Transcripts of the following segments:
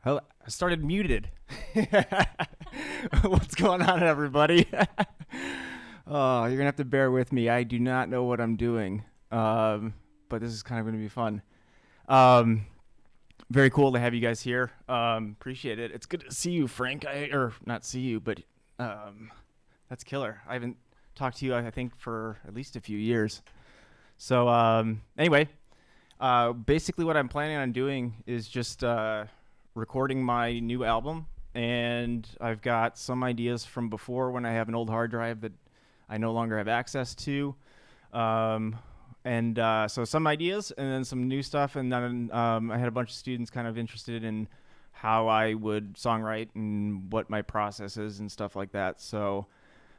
Hello, I started muted. What's going on, everybody? Oh, you're gonna have to bear with me. I do not know what I'm doing, but this is kind of gonna be fun. Um, Very cool to have you guys here. Appreciate it. It's good to see you, Frank. Or not see you, but um, that's killer. I haven't talked to you, I think, for at least a few years. So anyway, basically, what I'm planning on doing is just recording my new album, and I've got some ideas from before when I have an old hard drive that I no longer have access to. Um, and so some ideas, and then some new stuff, and then I had a bunch of students kind of interested in how I would songwrite and what my process is and stuff like that. So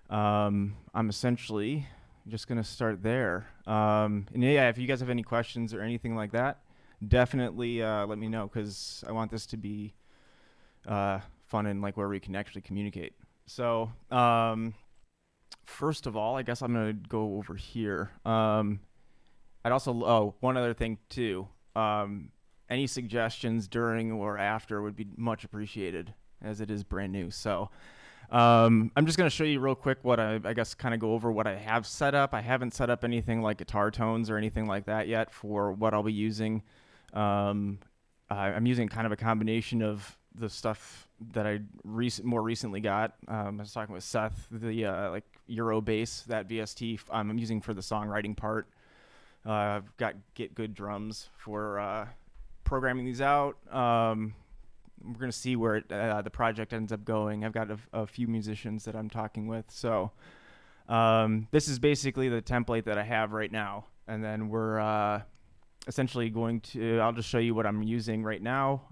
I'm essentially just gonna start there. And yeah, if you guys have any questions or anything like that, definitely let me know, because I want this to be fun and like where we can actually communicate. So first of all, I guess I'm gonna go over here. I'd also one other thing too. Any suggestions during or after would be much appreciated, as it is brand new. So I'm just going to show you real quick what I guess kind of go over what I have set up. I haven't set up anything like guitar tones or anything like that yet for what I'll be using. I'm using kind of a combination of the stuff that I more recently got. I was talking with Seth, the like Euro bass, that VST I'm using for the songwriting part. I've got Get Good drums for programming these out. We're going to see where the project ends up going. I've got a few musicians that I'm talking with. So this is basically the template that I have right now. And then we're essentially going to, I'll just show you what I'm using right now.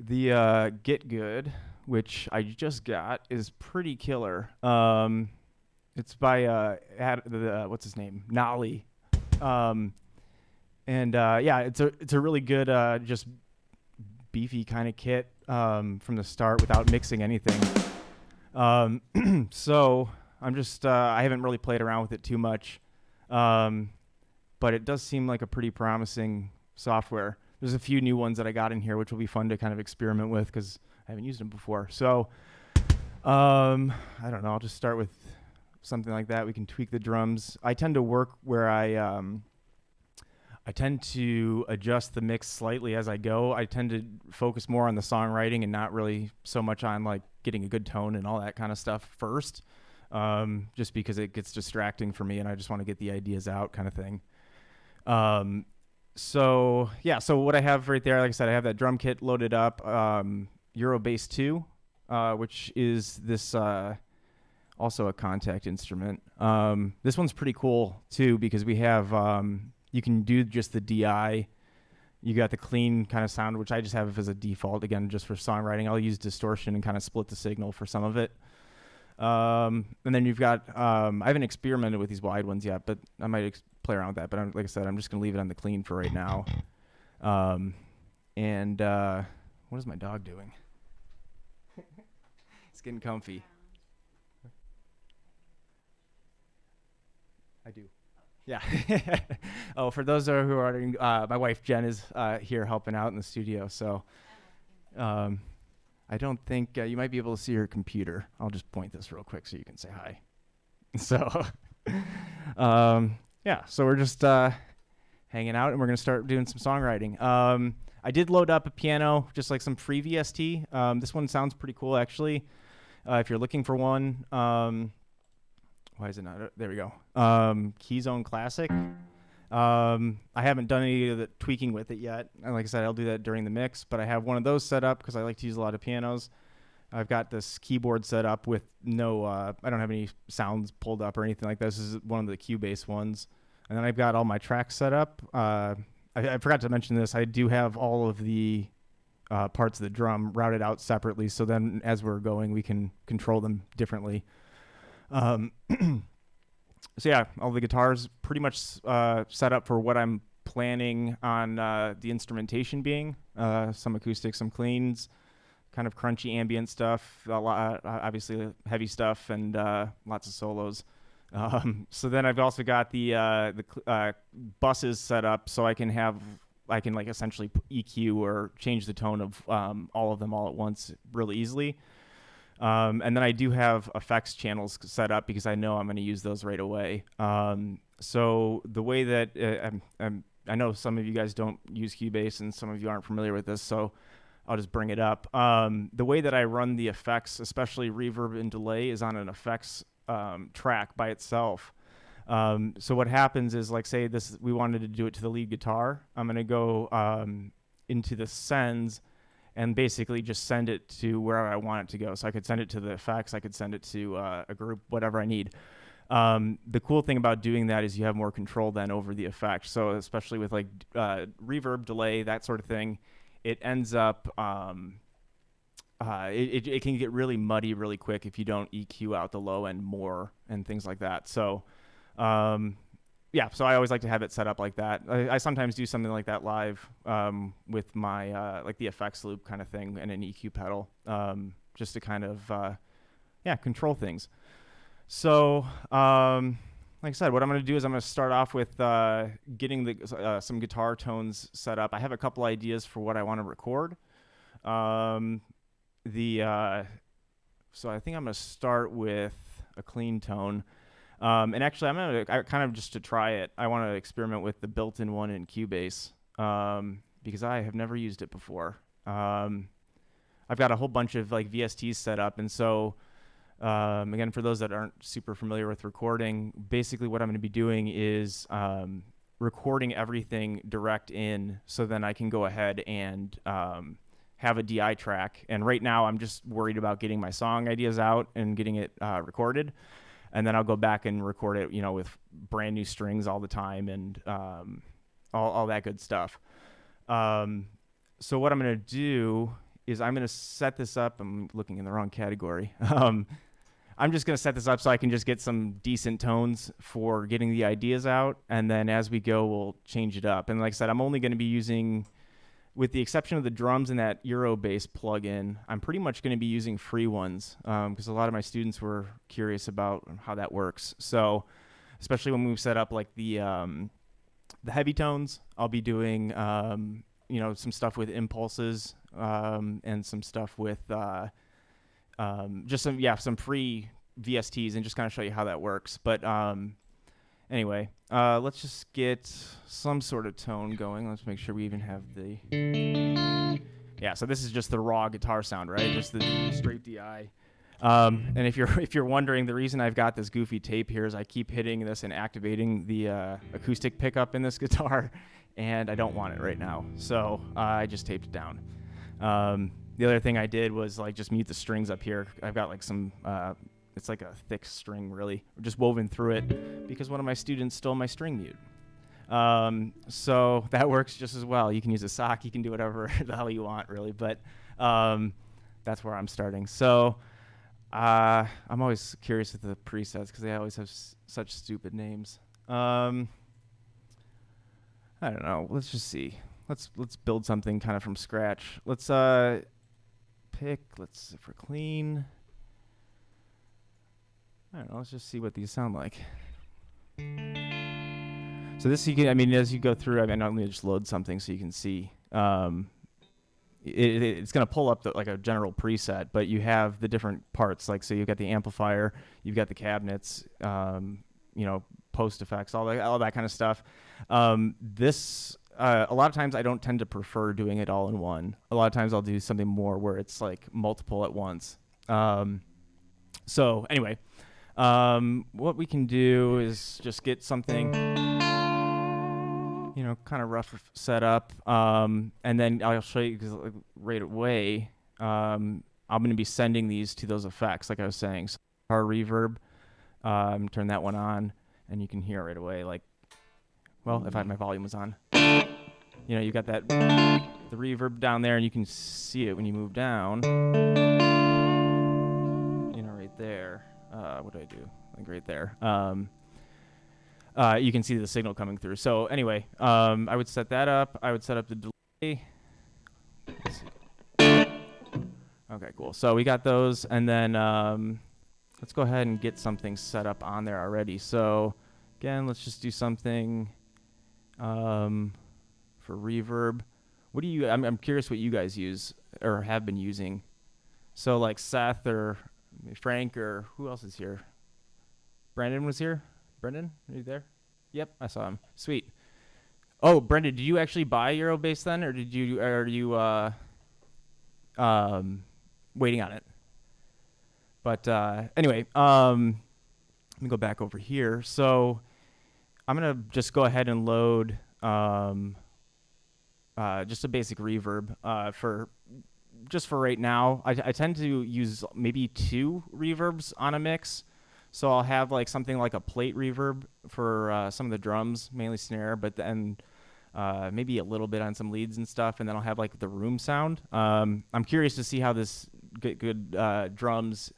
The Get Good, which I just got, is pretty killer. It's by what's his name, Nolly, and yeah, it's a really good just beefy kind of kit from the start without mixing anything. So I'm just I haven't really played around with it too much, but it does seem like a pretty promising software. There's a few new ones that I got in here, which will be fun to kind of experiment with because I haven't used them before. So I don't know. I'll just start with something like that. We can tweak the drums. I tend to work where I tend to adjust the mix slightly as I go. I tend to focus more on the songwriting and not really so much on like getting a good tone and all that kind of stuff first, just because it gets distracting for me and I just want to get the ideas out kind of thing. So yeah, so what I have right there, like I said, I have that drum kit loaded up, Euro Bass 2, which is this also a contact instrument. This one's pretty cool too because we have you can do just the DI. You got the clean kind of sound, which I just have as a default, again, just for songwriting. I'll use distortion and kind of split the signal for some of it. And then you've got, I haven't experimented with these wide ones yet, but I might play around with that. But like I said, I'm just going to leave it on the clean for right now. And what is my dog doing? It's getting comfy. I do. Yeah. Oh, for those who are wondering, my wife Jen is here helping out in the studio. So I don't think you might be able to see her computer. I'll just point this real quick so you can say hi. So yeah, so we're just hanging out and we're going to start doing some songwriting. I did load up a piano, just like some free VST. This one sounds pretty cool, actually. If you're looking for one, why is it not? There we go. Keyzone Classic. I haven't done any of the tweaking with it yet. And like I said, I'll do that during the mix. But I have one of those set up because I like to use a lot of pianos. I've got this keyboard set up with no, I don't have any sounds pulled up or anything like this. This is one of the Cubase ones. And then I've got all my tracks set up. I forgot to mention this. I do have all of the parts of the drum routed out separately. So then as we're going, we can control them differently. So yeah, all the guitars pretty much set up for what I'm planning on the instrumentation being. Some acoustic, some cleans, kind of crunchy ambient stuff, a lot, obviously heavy stuff, and lots of solos. So then I've also got the buses set up so I can have I can like essentially EQ or change the tone of all of them all at once really easily. And then I do have effects channels set up because I know I'm going to use those right away. So the way that I know some of you guys don't use Cubase and some of you aren't familiar with this, so I'll just bring it up. The way that I run the effects, especially reverb and delay, is on an effects track by itself. So what happens is, like, say this, we wanted to do it to the lead guitar. I'm going to go into the sends and basically just send it to wherever I want it to go. So I could send it to the effects. I could send it to a group, whatever I need. The cool thing about doing that is you have more control then over the effect. So especially with like reverb, delay, that sort of thing, it ends up it can get really muddy really quick if you don't EQ out the low end more and things like that. So yeah, so I always like to have it set up like that. I sometimes do something like that live with my like the effects loop kind of thing and an EQ pedal, just to kind of control things. So like I said, what I'm going to do is I'm going to start off with getting the some guitar tones set up. I have a couple ideas for what I want to record. So I think I'm going to start with a clean tone. And actually, I kind of just to try it, I want to experiment with the built-in one in Cubase because I have never used it before. I've got a whole bunch of like VSTs set up, and so again, for those that aren't super familiar with recording, basically what I'm going to be doing is recording everything direct in, so then I can go ahead and have a DI track. And right now, I'm just worried about getting my song ideas out and getting it recorded. And then I'll go back and record it, with brand new strings all the time and all that good stuff. So what I'm going to do is I'm going to set this up. I'm looking in the wrong category. I'm just going to set this up so I can just get some decent tones for getting the ideas out. And then as we go, we'll change it up. And like I said, I'm only going to be using, with the exception of the drums and that Eurobase plugin, I'm pretty much going to be using free ones because a lot of my students were curious about how that works. So especially when we've set up like the heavy tones, I'll be doing some stuff with impulses and some stuff with just some free VSTs and just kind of show you how that works. But anyway, let's just get some sort of tone going. Let's make sure we even have the... Yeah, so this is just the raw guitar sound, right? Just the straight DI. And if you're wondering, the reason I've got this goofy tape here is I keep hitting this and activating the acoustic pickup in this guitar, and I don't want it right now. So I just taped it down. The other thing I did was like just mute the strings up here. I've got like some... it's like a thick string, really, just woven through it because one of my students stole my string mute. So that works just as well. You can use a sock. You can do whatever the hell you want, really. But that's where I'm starting. So I'm always curious with the presets because they always have such stupid names. I don't know. Let's just see. Let's build something kind of from scratch. Let's pick. Let's for clean. I don't know, let's just see what these sound like. So this, as you go through, I'm going to just load something so you can see. It's going to pull up like a general preset, but you have the different parts. Like, so you've got the amplifier, you've got the cabinets, post effects, all that kind of stuff. This, a lot of times I don't tend to prefer doing it all in one. A lot of times I'll do something more where it's like multiple at once. So anyway. What we can do is just get something, kind of rough set up, and then I'll show you because right away, I'm going to be sending these to those effects, like I was saying. So our reverb, turn that one on, and you can hear right away, like, well, if my volume was on, you got that, the reverb down there, and you can see it when you move down, right there. What do I do? Like right there. You can see the signal coming through. So anyway, I would set that up. I would set up the delay. Let's see. Okay, cool. So we got those, and then let's go ahead and get something set up on there already. So again, let's just do something for reverb. What do you? I'm curious what you guys use or have been using. So like Seth or Frank or who else is here? Brandon was here. Brendan, are you there? Yep, I saw him. Sweet. Oh, Brendan, did you actually buy Eurobase then, or are you waiting on it? But anyway, let me go back over here. So I'm gonna just go ahead and load just a basic reverb for right now. I tend to use maybe 2 reverbs on a mix. So I'll have like something like a plate reverb for some of the drums, mainly snare, but then maybe a little bit on some leads and stuff, and then I'll have like the room sound. I'm curious to see how this good drums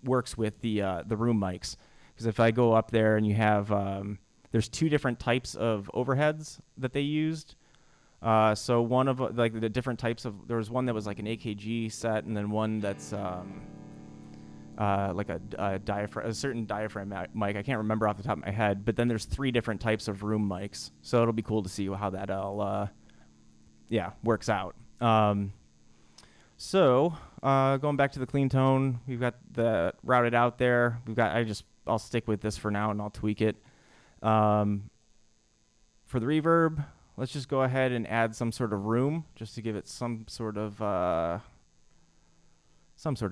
works with the room mics, because if I go up there and you have there's 2 different types of overheads that they used. So one of like the different types of, there was one that was like an AKG set, and then one that's like a diaphragm, a certain diaphragm mic. I can't remember off the top of my head, but then there's 3 different types of room mics. So it'll be cool to see how that all, works out. So going back to the clean tone, we've got the routed out there. I'll stick with this for now and I'll tweak it. For the reverb, let's just go ahead and add some sort of room just to give it some sort of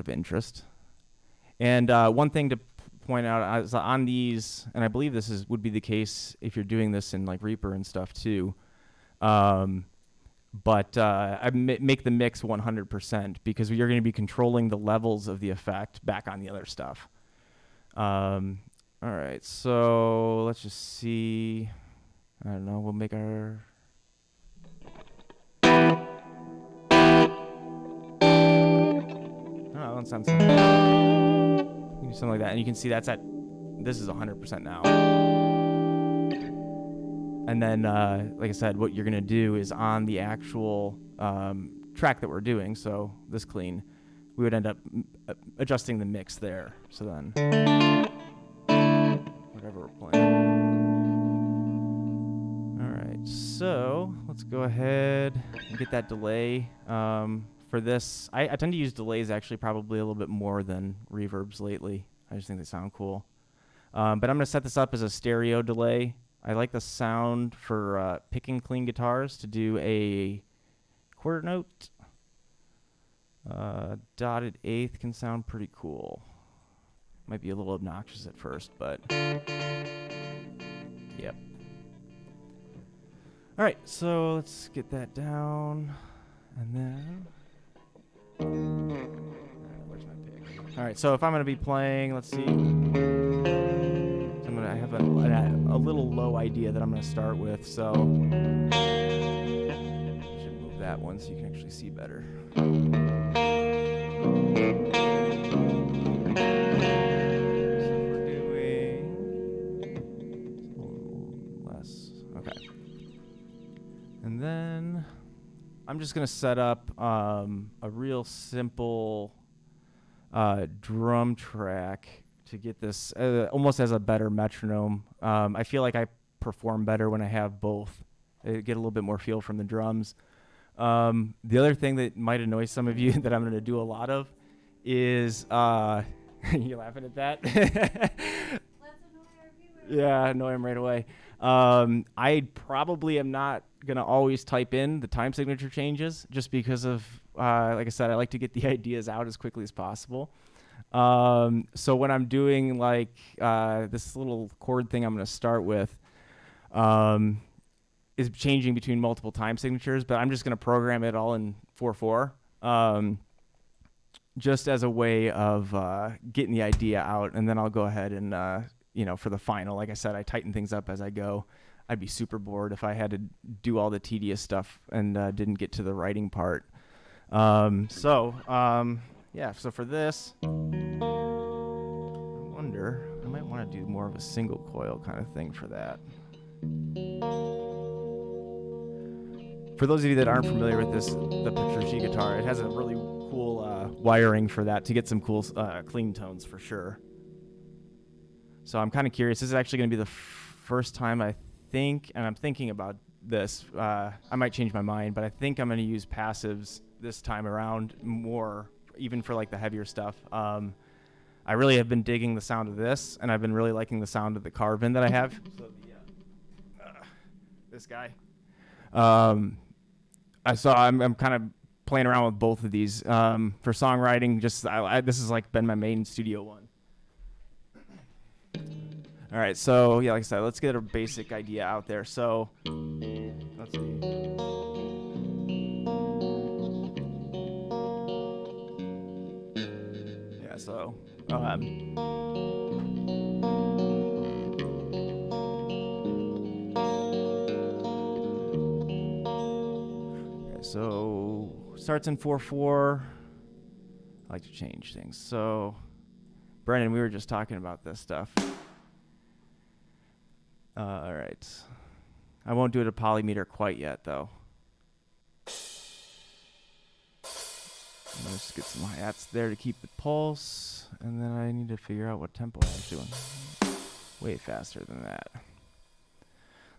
interest. And one thing to point out is on these, and I believe this would be the case if you're doing this in like Reaper and stuff too. But I make the mix 100% because you're going to be controlling the levels of the effect back on the other stuff. All right, so let's just see. I don't know. We'll make our. Oh, that sounds. You can do something like that, and you can see that's at. This is 100% now. And then, like I said, what you're going to do is on the actual track that we're doing, so this clean, we would end up adjusting the mix there. So then, whatever we're playing. All right, so let's go ahead and get that delay. For this, I tend to use delays actually probably a little bit more than reverbs lately. I just think they sound cool. But I'm going to set this up as a stereo delay. I like the sound for picking clean guitars to do a quarter note. Dotted eighth can sound pretty cool. Might be a little obnoxious at first, but yep. All right, so let's get that down, and then where's my pick? All right, so if I'm going to be playing, let's see. I have a little low idea that I'm going to start with, so I should move that one so you can actually see better. So we're doing a little less. Okay. And then I'm just going to set up a real simple drum track to get this almost as a better metronome. I feel like I perform better when I have both. I get a little bit more feel from the drums. The other thing that might annoy some of you that I'm going to do a lot of is you laughing at that? Let's annoy our viewers. Yeah, annoy them right away. I probably am not going to always type in the time signature changes just because of, like I said, I like to get the ideas out as quickly as possible. So when I'm doing like this little chord thing I'm going to start with is changing between multiple time signatures, but I'm just going to program it all in 4/4 just as a way of getting the idea out, and then I'll go ahead and for the final, like I said, I tighten things up as I go. I'd be super bored if I had to do all the tedious stuff and didn't get to the writing part. So for this, I wonder, I might want to do more of a single coil kind of thing for that. For those of you that aren't familiar with this, the Picture G guitar, it has a really cool wiring for that to get some cool clean tones for sure. So I'm kind of curious. This is actually going to be the first time I think, and I'm thinking about this. I might change my mind, but I think I'm going to use passives this time around more, even for like the heavier stuff. I really have been digging the sound of this, and I've been really liking the sound of the carve-in that I have. So this guy. I'm kind of playing around with both of these for songwriting. This has like been my main studio one. All right, so yeah, like I said, let's get a basic idea out there. So let's see. Yeah, so so starts in 4/4. I like to change things. So Brendan, we were just talking about this stuff. All right. I won't do it a polymeter quite yet, though. Let's just get some hi-hats there to keep the pulse. And then I need to figure out what tempo I'm doing. Way faster than that.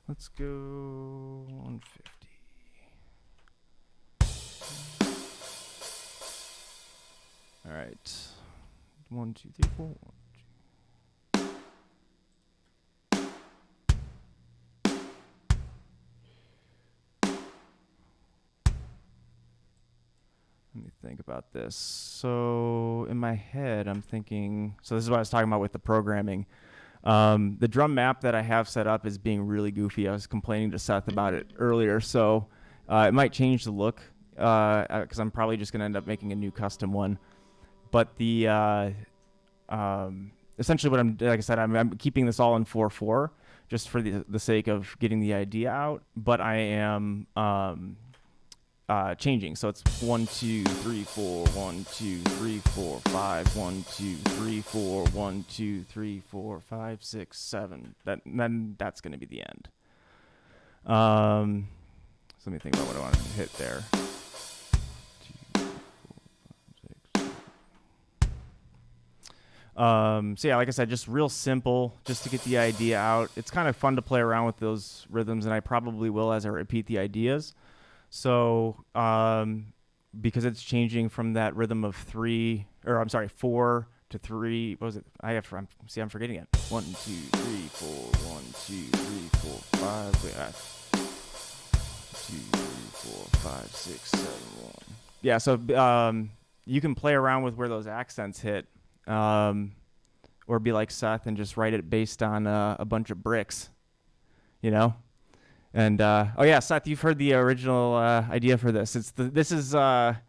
Let's go 150. All right. 1, 2, 3, 4. Let me think about this. So in my head, I'm thinking, so this is what I was talking about with the programming. The drum map that I have set up is being really goofy. I was complaining to Seth about it earlier. So it might change the look because I'm probably just going to end up making a new custom one. But the essentially what like I said, I'm keeping this all in 4/4 just for the sake of getting the idea out. But I am changing. So it's 1, 2, 3, 4, 1, 2, 3, 4, 5, 1, 2, 3, 4, 1, 2, 3, 4, 5, 6, 7. Then that's going to be the end. So let me think about what I want to hit there. 2, 3, 4, 5, 6. So yeah, like I said, just real simple, just to get the idea out. It's kind of fun to play around with those rhythms, and I probably will as I repeat the ideas. So, because it's changing from that rhythm of 4 to 3. What was it? I'm forgetting it. 1, 2, 3, 4. 1, 2, 3, 4, 5. Wait, 2, 3, 4, 5, 6, 7, 1. Yeah. So, you can play around with where those accents hit, or be like Seth and just write it based on a bunch of bricks, you know. And oh yeah, Seth, you've heard the original idea for this. This is for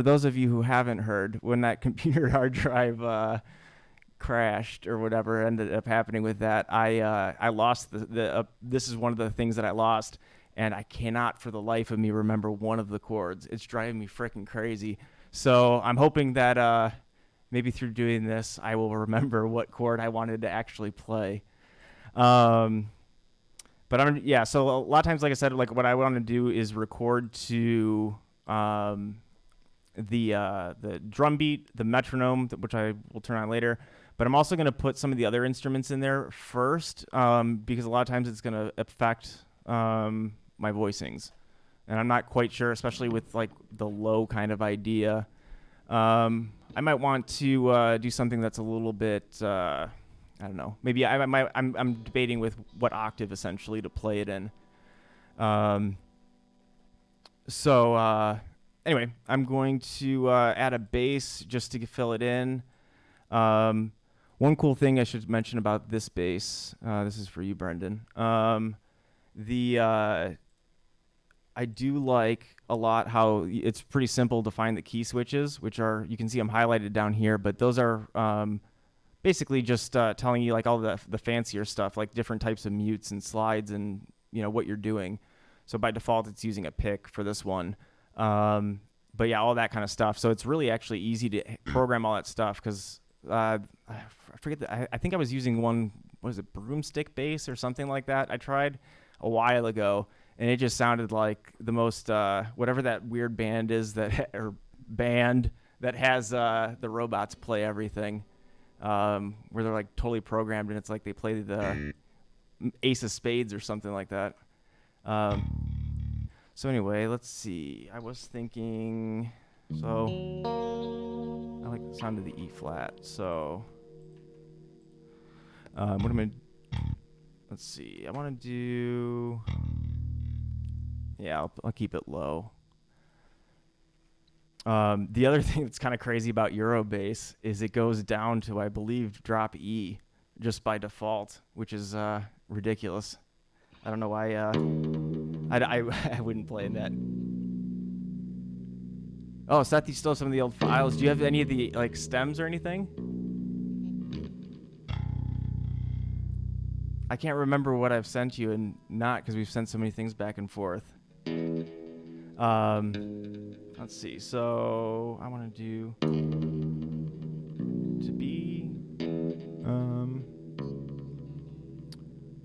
those of you who haven't heard, when that computer hard drive crashed or whatever ended up happening with that, I lost this is one of the things that I lost, and I cannot for the life of me remember one of the chords. It's driving me freaking crazy. So I'm hoping that maybe through doing this, I will remember what chord I wanted to actually play. But so a lot of times, like I said, like what I want to do is record to the drum beat, the metronome, which I will turn on later. But I'm also going to put some of the other instruments in there first because a lot of times it's going to affect my voicings. And I'm not quite sure, especially with like the low kind of idea. I might want to do something that's a little bit... I don't know. Maybe I'm debating with what octave essentially to play it in. Anyway, I'm going to add a bass just to fill it in. One cool thing I should mention about this bass. This is for you, Brendan. I do like a lot how it's pretty simple to find the key switches, which are, you can see them highlighted down here, but those are basically just telling you like all the fancier stuff, like different types of mutes and slides and, you know, what you're doing. So by default, it's using a pick for this one. But yeah, all that kind of stuff. So it's really actually easy to program all that stuff because I forget I think I was using one, what was it, broomstick bass or something like that. I tried a while ago, and it just sounded like the most, whatever that weird band is that has the robots play everything. Where they're like totally programmed and it's like they play the Ace of Spades or something like that. So anyway, let's see. I was thinking, so I like the sound of the E flat. So what am I? Let's see. I want to do. Yeah, I'll keep it low. The other thing that's kind of crazy about Eurobass is it goes down to, I believe, drop E just by default, which is ridiculous. I don't know why. I wouldn't play in that. Oh, Seth, you still have some of the old files. Do you have any of the like stems or anything? I can't remember what I've sent you, and not because we've sent so many things back and forth. Let's see. So I want to do to be.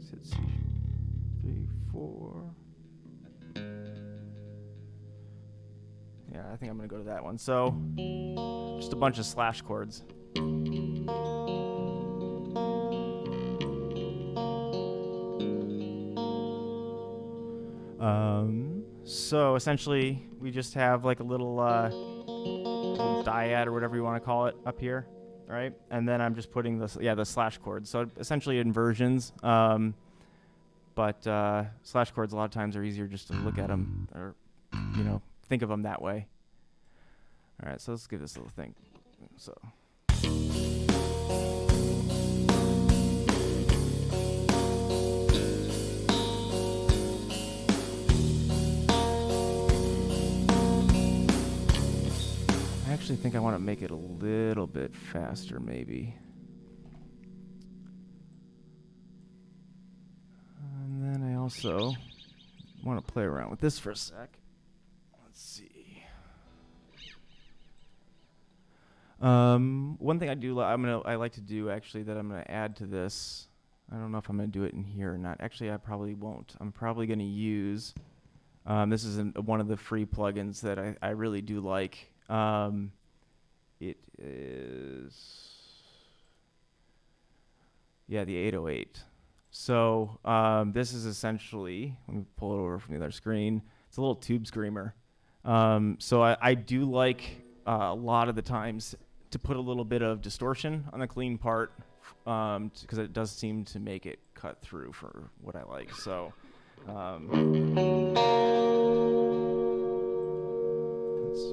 Let's see. 3, 4. Yeah, I think I'm gonna go to that one. So just a bunch of slash chords. So essentially, we just have like a little dyad or whatever you want to call it up here, right? And then I'm just putting the slash chords. So essentially inversions. But slash chords a lot of times are easier just to look at them or think of them that way. All right, so let's give this a little thing. So. I actually think I want to make it a little bit faster, maybe. And then I also want to play around with this for a sec. Let's see. One thing I like to do actually that I'm gonna add to this. I don't know if I'm gonna do it in here or not. Actually, I probably won't. I'm probably gonna use. This is one of the free plugins that I really do like. It is. Yeah, the 808. So this is essentially. Let me pull it over from the other screen. It's a little tube screamer. So I do like a lot of the times to put a little bit of distortion on the clean part because it does seem to make it cut through for what I like. So let's see.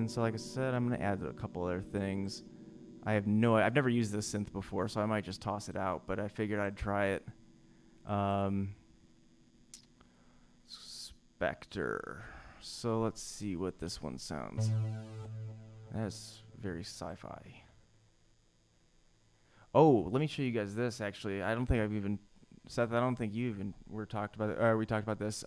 So like I said, I'm going to add a couple other things. I've never used this synth before, so I might just toss it out, but I figured I'd try it. Spectre. So let's see what this one sounds. That's very sci-fi. Oh, let me show you guys this actually. I don't think I've even Seth, I don't think you even we talked about this.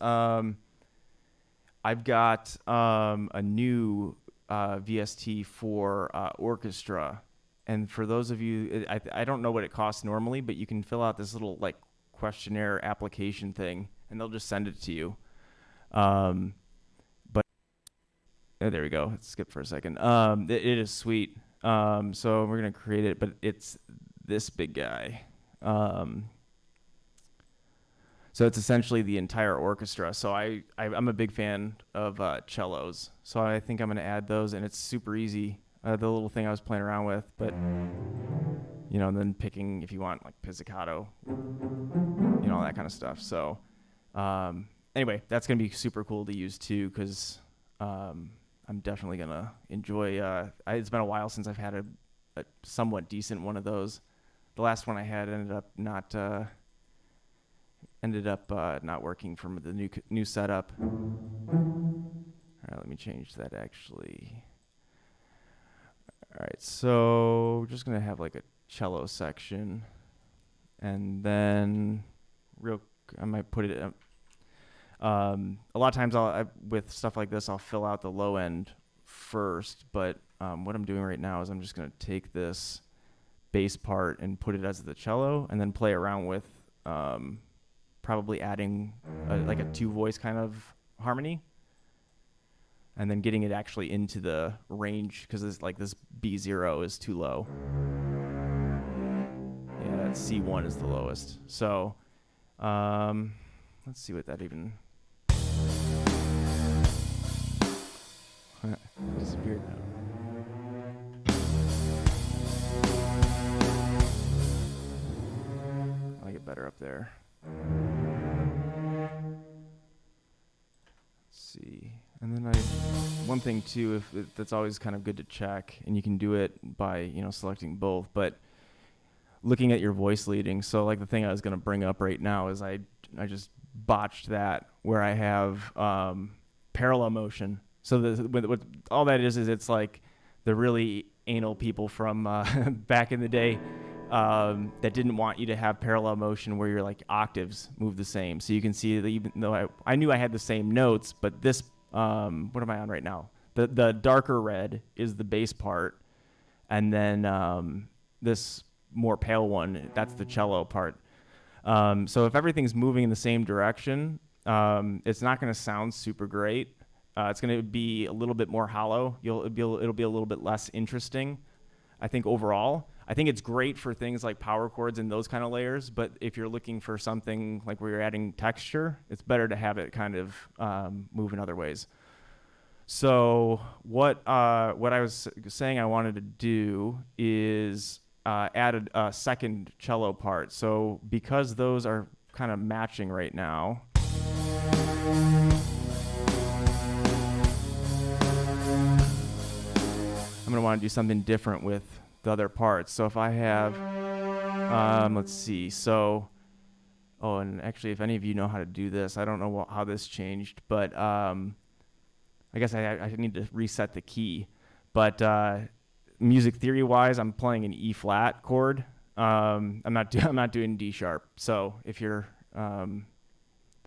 I've got a new VST for orchestra, and for those of you, I don't know what it costs normally, but you can fill out this little like questionnaire application thing, and they'll just send it to you. But there we go. Let's skip for a second. It is sweet. So we're gonna create it, but it's this big guy. So it's essentially the entire orchestra. So I'm a big fan of cellos. So I think I'm going to add those, and it's super easy. The little thing I was playing around with, but and then picking if you want like pizzicato, all that kind of stuff. So anyway, that's going to be super cool to use too, because I'm definitely going to enjoy. It's been a while since I've had a somewhat decent one of those. The last one I had ended up not working from the new setup. All right, let me change that actually. All right, so we're just gonna have like a cello section, and then I might put it. A lot of times with stuff like this, I'll fill out the low end first, but what I'm doing right now is I'm just going to take this bass part and put it as the cello and then play around with probably adding like a two voice kind of harmony and then getting it actually into the range because this B0 is too low. Yeah, that C1 is the lowest. So let's see what that even disappeared now. I like it better up there. Let's see. And then one thing too, that's always kind of good to check, and you can do it by selecting both, but looking at your voice leading. So like the thing I was going to bring up right now is I just botched that where I have parallel motion. So what all that is it's like the really anal people from back in the day that didn't want you to have parallel motion where your like octaves move the same. So you can see that even though I knew I had the same notes, but this what am I on right now? The darker red is the bass part, and then this more pale one, that's the cello part. So if everything's moving in the same direction, it's not going to sound super great. It's going to be a little bit more hollow. It'll be a little bit less interesting, I think, overall. I think it's great for things like power chords and those kind of layers, but if you're looking for something like where you're adding texture, it's better to have it kind of move in other ways. So what I was saying I wanted to do is add a second cello part. So because those are kind of matching right now, I'm going to want to do something different with the other parts. So if I have, let's see. So, and actually, if any of you know how to do this, I don't know how this changed, but I guess I need to reset the key. But music theory wise, I'm playing an E flat chord. I'm not doing D sharp. So if you're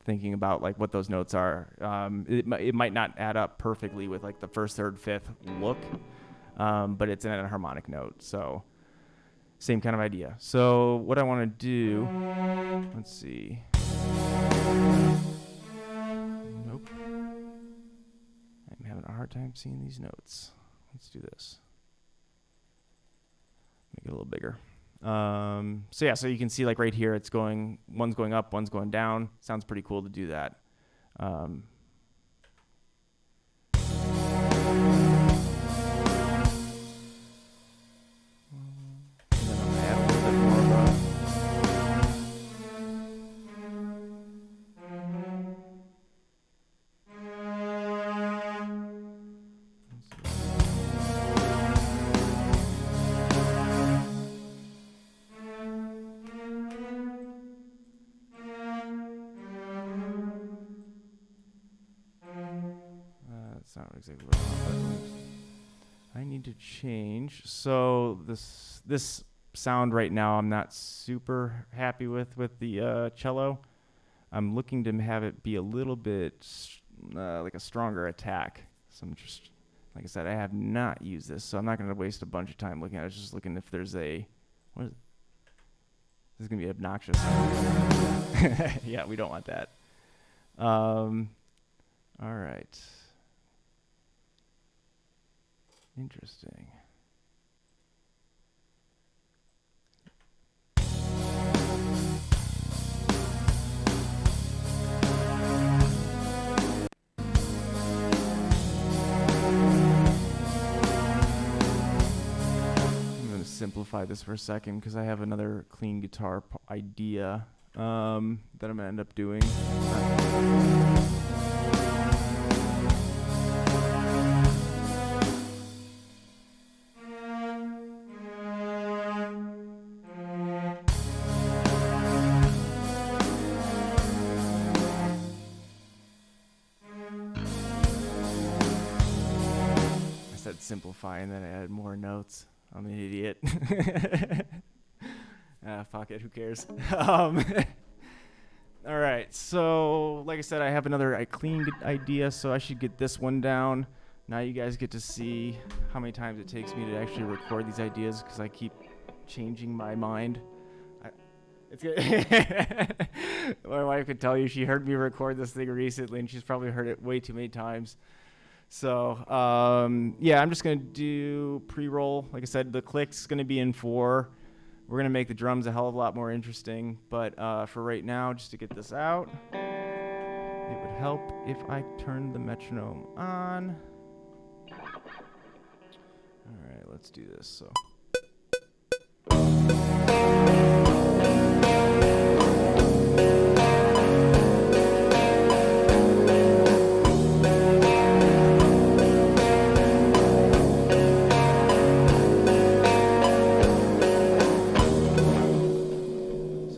thinking about like what those notes are, it might not add up perfectly with like the first, third, fifth look, but it's in a harmonic note. So same kind of idea. So what I want to do, let's see. Nope. I'm having a hard time seeing these notes. Let's do this. Make it a little bigger. So you can see like right here, it's going, one's going up, one's going down. Sounds pretty cool to do that. That's not exactly what I want. I need to change. So this sound right now, I'm not super happy with the cello. I'm looking to have it be a little bit like a stronger attack. So I'm just, like I said, I have not used this, so I'm not going to waste a bunch of time looking at it. I was just looking if there's this is going to be obnoxious. Yeah, we don't want that. All right. Interesting. I'm going to simplify this for a second because I have another clean guitar idea that I'm going to end up doing. Simplify and then I added more notes. I'm an idiot. Fuck it, who cares? All right. So, like I said, I have another clean idea, so I should get this one down. Now you guys get to see how many times it takes me to actually record these ideas because I keep changing my mind. It's good. My wife could tell you she heard me record this thing recently, and she's probably heard it way too many times. So, yeah, I'm just going to do pre-roll. Like I said, the click's going to be in 4. We're going to make the drums a hell of a lot more interesting. But for right now, just to get this out, it would help if I turned the metronome on. All right, let's do this. So.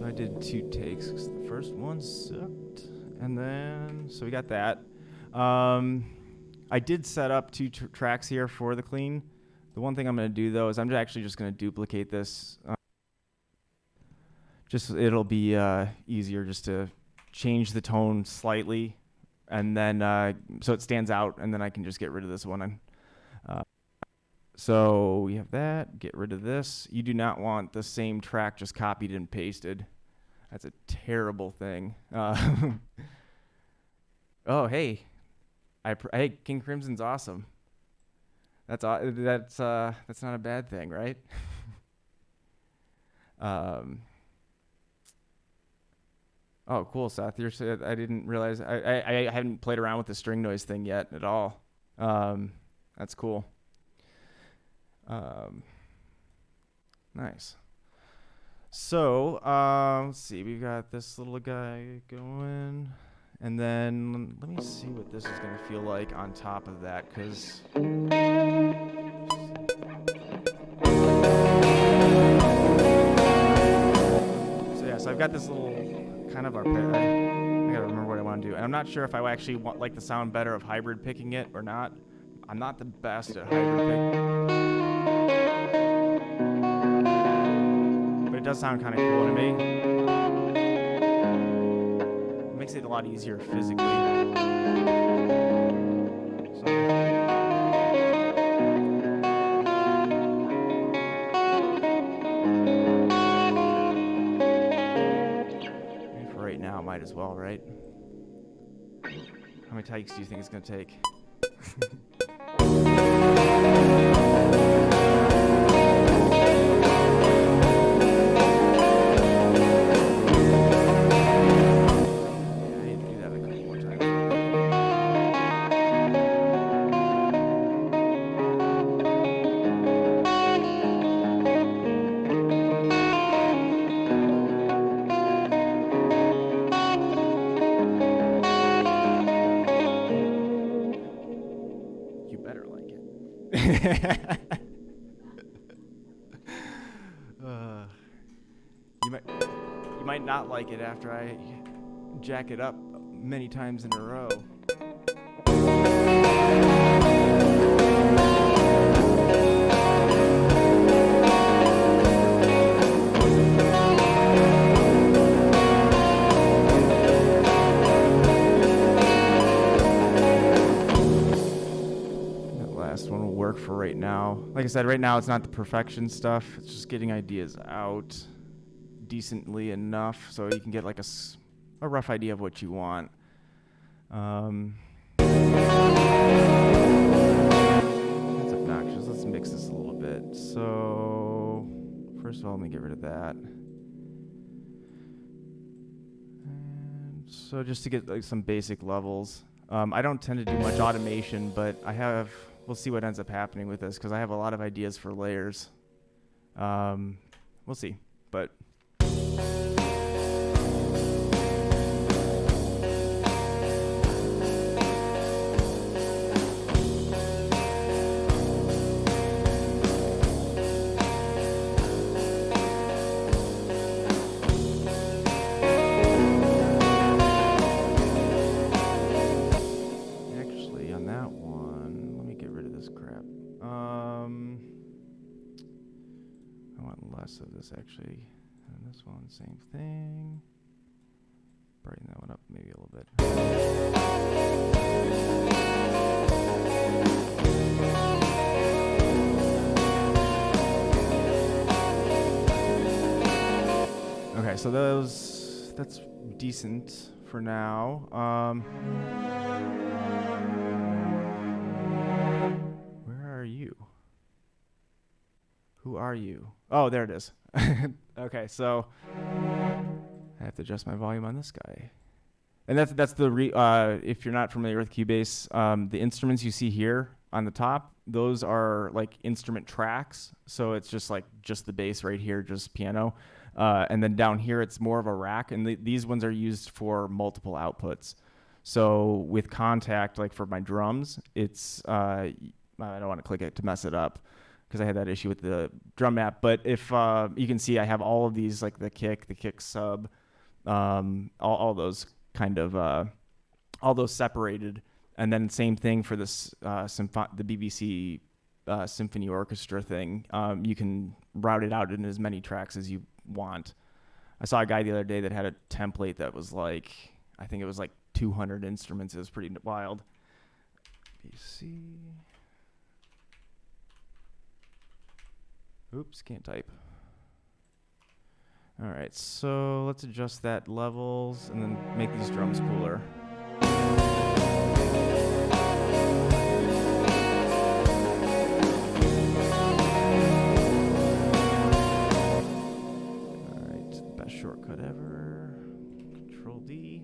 I did 2 takes because the first one sucked. And then, so we got that. I did set up 2 tracks here for the clean. The one thing I'm going to do, though, is I'm actually just going to duplicate this. It'll be easier just to change the tone slightly, and then so it stands out, and then I can just get rid of this one. So we have that. Get rid of this. You do not want the same track just copied and pasted. That's a terrible thing. Oh, hey. Hey, King Crimson's awesome. That's not a bad thing, right? Oh, cool, Seth. I didn't realize I haven't played around with the string noise thing yet at all. That's cool. Nice. So, let's see. We've got this little guy going. And then let me see what this is going to feel like on top of that, because... So, yeah, so I've got this little kind of arpeggio. I got to remember what I want to do. And I'm not sure if I actually like the sound better of hybrid picking it or not. I'm not the best at hybrid picking. It does sound kind of cool to me. It makes it a lot easier physically. Maybe for right now, might as well, right? How many takes do you think it's going to take? You might not like it after I jack it up many times in a row. For right now. Like I said, right now it's not the perfection stuff. It's just getting ideas out decently enough so you can get like a rough idea of what you want. That's obnoxious. Let's mix this a little bit. So first of all, let me get rid of that. And so just to get like some basic levels. I don't tend to do much automation, but we'll see what ends up happening with this because I have a lot of ideas for layers. We'll see, but. Of this actually, and this one, same thing. Brighten that one up maybe a little bit. Okay, so that's decent for now. Where are you? Who are you? Oh, there it is. Okay, so I have to adjust my volume on this guy. And that's the if you're not familiar with Cubase, the instruments you see here on the top, those are like instrument tracks. So it's just the bass right here, just piano. And then down here, it's more of a rack. And these ones are used for multiple outputs. So with Contact, like for my drums, it's, I don't want to click it to mess it up because I had that issue with the drum map. But if you can see, I have all of these, like the kick sub, all those kind of, all those separated. And then same thing for this, the BBC Symphony Orchestra thing. You can route it out in as many tracks as you want. I saw a guy the other day that had a template that was like, I think it was like 200 instruments. It was pretty wild. BBC. Oops, can't type. All right, so let's adjust that levels and then make these drums cooler. Shortcut ever. Control D.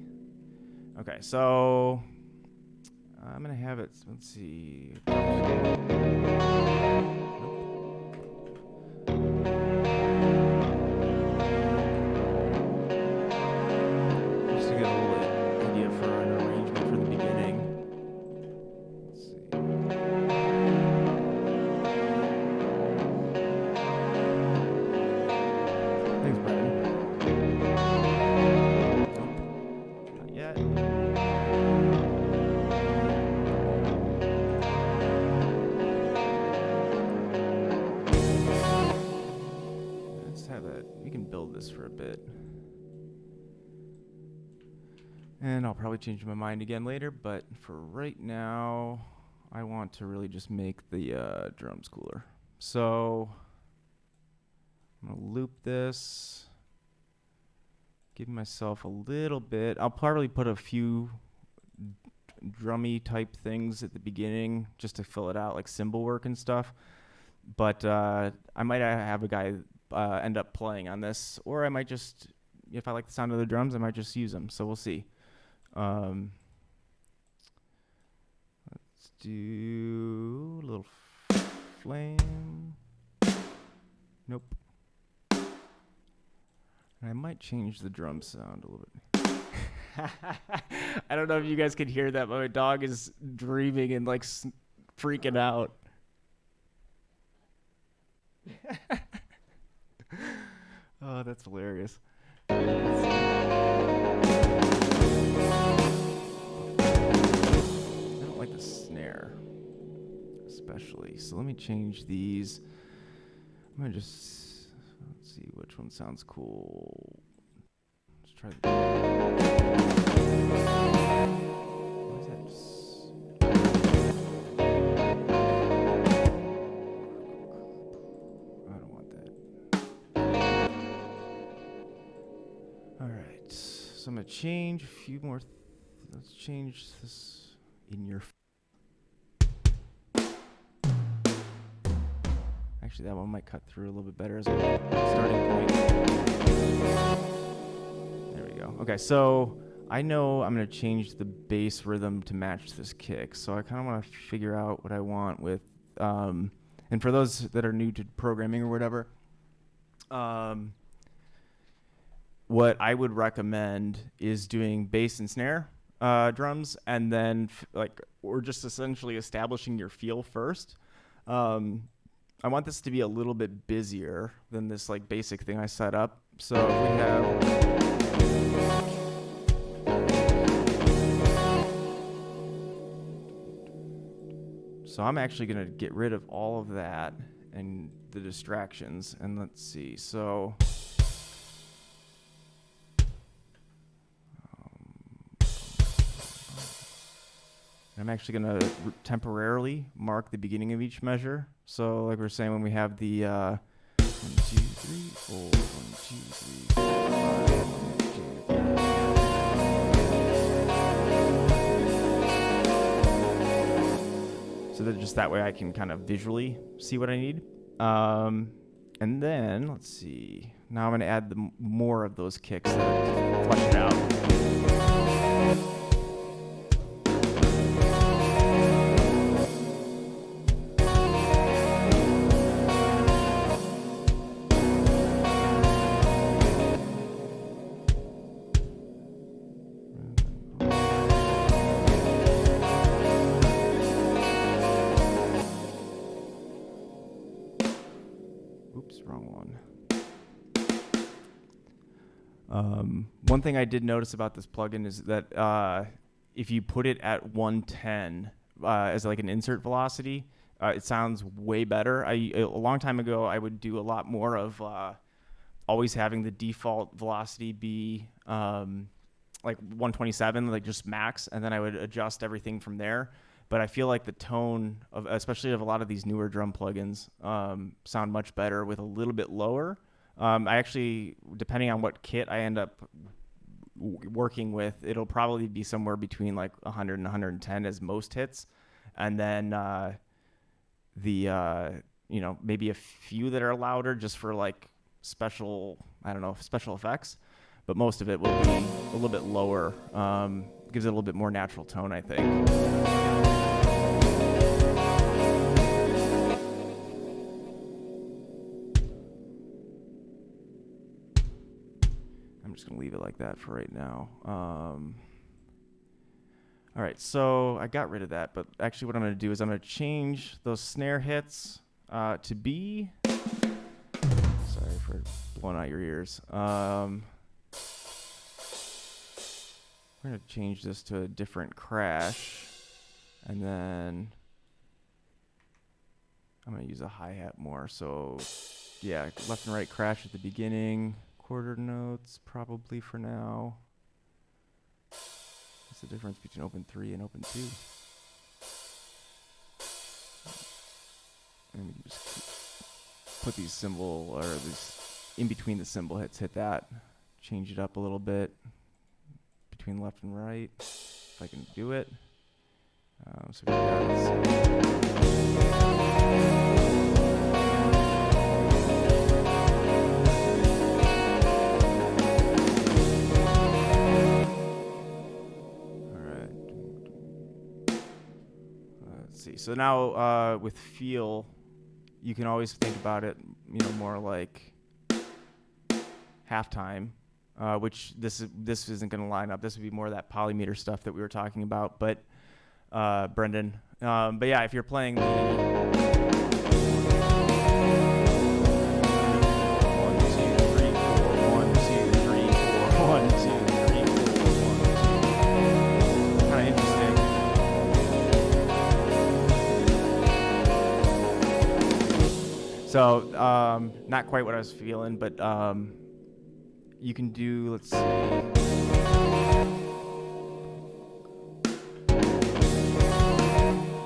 Okay, so I'm gonna have it. Let's see. Just to get a little idea for an arrangement for the beginning. Let's see. Thanks, Brandon. This for a bit, and I'll probably change my mind again later, but for right now I want to really just make the drums cooler. So I'm gonna loop this, give myself a little bit. I'll probably put a few drummy type things at the beginning just to fill it out, like cymbal work and stuff, but I might have a guy end up playing on this, or I might just, if I like the sound of the drums, I might just use them. So we'll see. Let's do a little flame. Nope. And I might change the drum sound a little bit. I don't know if you guys can hear that, but my dog is dreaming and like freaking out. Oh, that's hilarious. I don't like the snare, especially. So let me change these. I'm going to just, let's see which one sounds cool. Let's try what is that? I don't want that. All right, so I'm gonna change a few more. Let's change this in your. Actually, that one might cut through a little bit better as a starting point. There we go. Okay, so I know I'm gonna change the bass rhythm to match this kick. So I kind of want to figure out what I want with. And for those that are new to programming or whatever, what I would recommend is doing bass and snare drums, and then or just essentially establishing your feel first. I want this to be a little bit busier than this like basic thing I set up. So if we have. So I'm actually going to get rid of all of that and the distractions. And let's see. So I'm actually going to temporarily mark the beginning of each measure. So like we were saying, when we have the 1, 2, 3, 4, 1, 2, 3, 4, 5, 1, 2, 3. So that just that way I can kind of visually see what I need. And then, let's see. Now I'm going to add more of those kicks that flesh it out. Oops, wrong one. One thing I did notice about this plugin is that if you put it at 110 as like an insert velocity, it sounds way better. A long time ago, I would do a lot more of always having the default velocity be like 127, like just max, and then I would adjust everything from there. But I feel like the tone of, especially of a lot of these newer drum plugins, sound much better with a little bit lower. I actually, depending on what kit I end up working with, it'll probably be somewhere between like 100 and 110 as most hits, and then maybe a few that are louder just for like special effects. But most of it will be a little bit lower. Gives it a little bit more natural tone, I think. I'm just going to leave it like that for right now. All right, so I got rid of that, but actually what I'm going to do is I'm going to change those snare hits to be... Sorry for blowing out your ears. We're going to change this to a different crash, and then I'm going to use a hi-hat more. So, yeah, left and right crash at the beginning, quarter notes probably for now. What's the difference between open 3 and open 2? And we can just put these cymbal, or these in between the cymbal hits, hit that, change it up a little bit. Between left and right, if I can do it. So we got all right. Let's see. So now with feel, you can always think about it, more like halftime. Which this isn't going to line up. This would be more of that polymeter stuff that we were talking about. But Brendan, but yeah, if you're playing the 1, 2, 3, 4, 1, 2, 3, 4, 1, 2, 3, 4, 1, 2, kind of interesting. So not quite what I was feeling, but. You can do, let's see.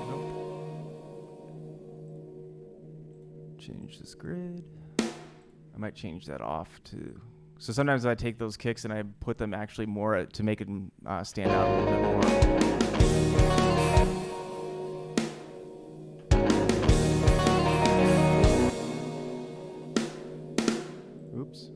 Nope. Change this grid. I might change that off too. So sometimes I take those kicks and I put them actually more to make it stand out a little bit more. Oops.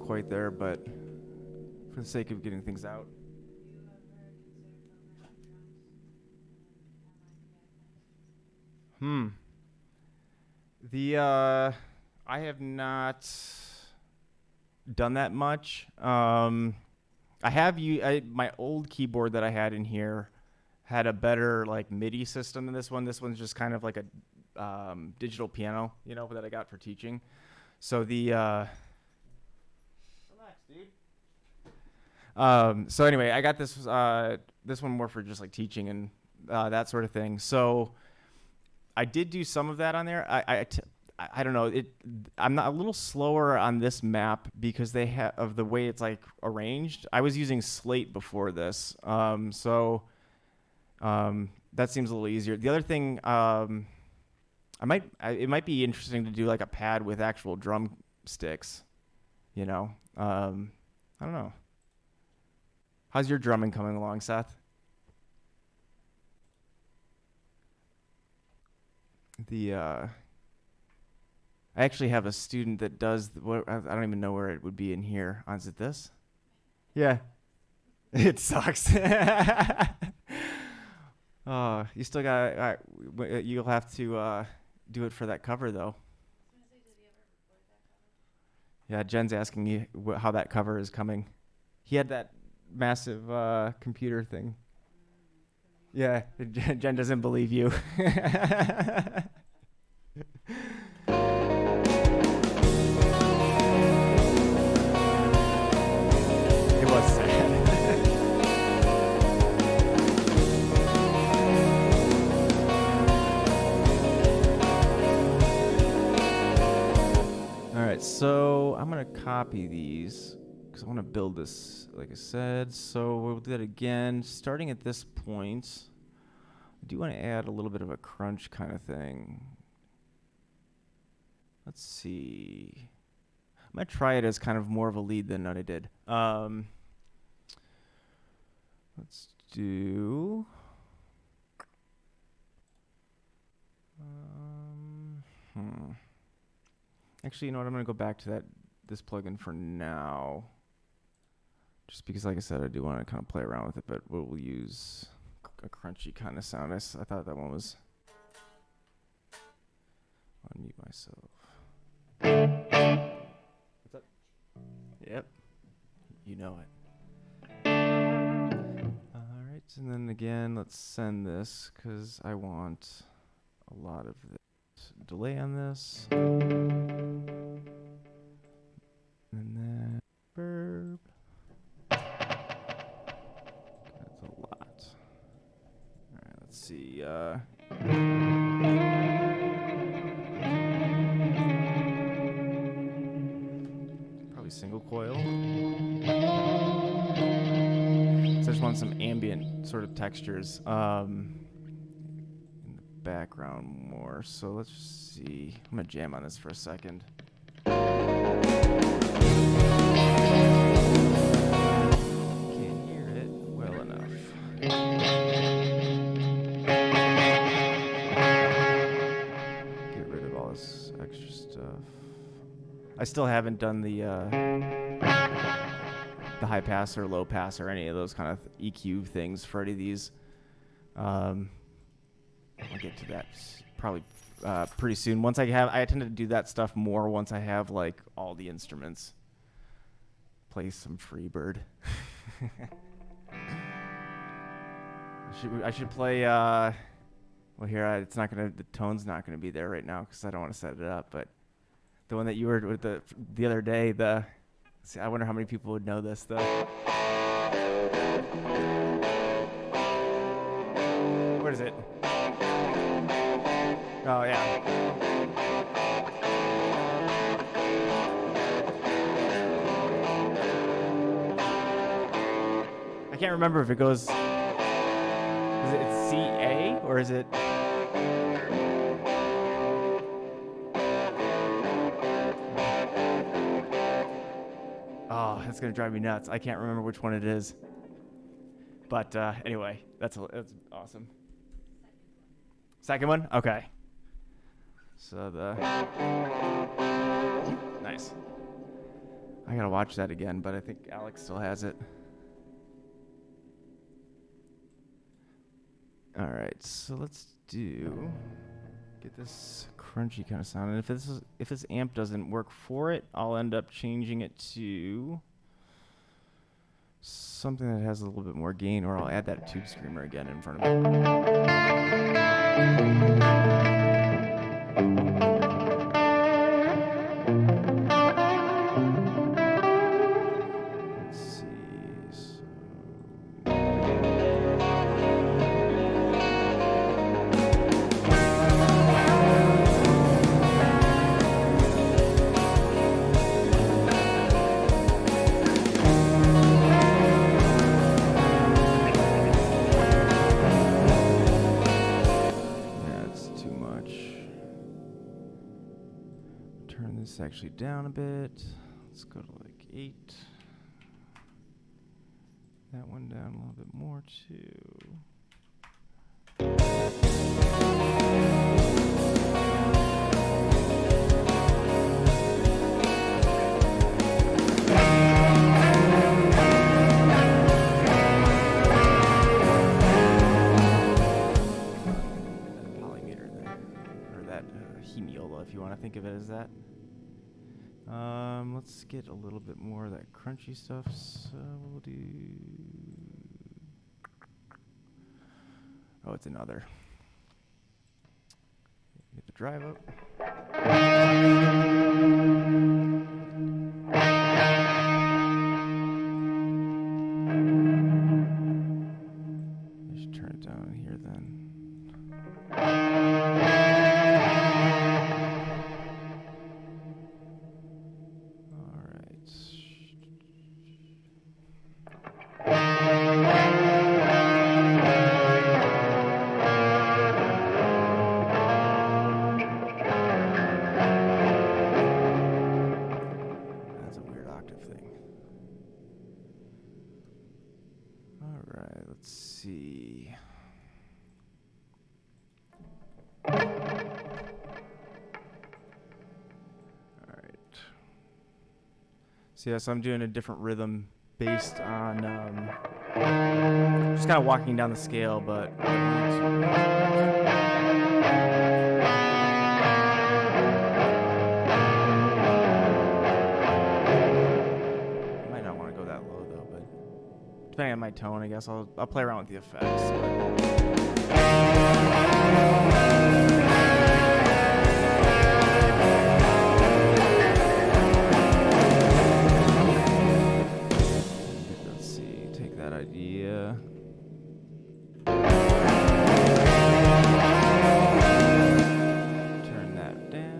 Quite there, but for the sake of getting things out. Hmm. I have not done that much. My old keyboard that I had in here had a better like MIDI system than this one. This one's just kind of like a digital piano, that I got for teaching. So relax, dude. So anyway, I got this one more for just like teaching and that sort of thing. So I did do some of that on there. I don't know. I'm not a little slower on this map because they have of the way it's like arranged. I was using Slate before this, that seems a little easier. The other thing, it might be interesting to do like a pad with actual drum sticks. I don't know. How's your drumming coming along, Seth? The I actually have a student that does. I don't even know where it would be in here. Is it this? Yeah, it sucks. Oh, you still got. You'll have to do it for that cover though. Yeah, Jen's asking me how that cover is coming. He had that massive computer thing. Yeah, Jen doesn't believe you. It was sad. All right, so I'm gonna copy these because I want to build this, like I said. So we'll do that again, starting at this point. I do want to add a little bit of a crunch kind of thing. Let's see. I'm gonna try it as kind of more of a lead than what I did. Let's do. Actually, you know what? I'm gonna go back to this plugin for now, just because, like I said, I do want to kind of play around with it. But we'll use a crunchy kind of sound. I thought that one was. Unmute myself. What's up? Yep. You know it. All right, and then again, let's send this because I want a lot of this delay on this. And then verb. That's a lot. All right, let's see. Probably single coil. So I just want some ambient sort of textures in the background more. So let's just see. I'm gonna jam on this for a second. Can't hear it well enough. Get rid of all this extra stuff. I still haven't done the high pass or low pass or any of those kind of EQ things for any of these. I'll get to that probably pretty soon. I tend to do that stuff more once I have like all the instruments. Play some Freebird. I should play. Well, here the tone's not gonna be there right now because I don't want to set it up. But the one that you were with the other day, I wonder how many people would know this. What is it? Oh yeah. I can't remember if it goes. Is it C-A or is it? Oh, that's gonna drive me nuts. I can't remember which one it is. But anyway, that's awesome. Second one? Okay. So nice. I gotta watch that again, but I think Alex still has it. All right, so let's do get this crunchy kind of sound. And if this amp doesn't work for it, I'll end up changing it to something that has a little bit more gain, or I'll add that tube screamer again in front of it. Let's see. Turn this actually down a bit. Let's go to like 8. That one down a little bit more too. Polymeter there, or that hemiola, if you want to think of it as that. Let's get a little bit more of that crunchy stuff. So we'll do. Oh, it's another. Get the drive up. I should turn it down here then. Let's see. All right. So yes, I'm doing a different rhythm based on just kind of walking down the scale, but depending on my tone, I guess I'll play around with the effects. Let's see, take that idea. Turn that down.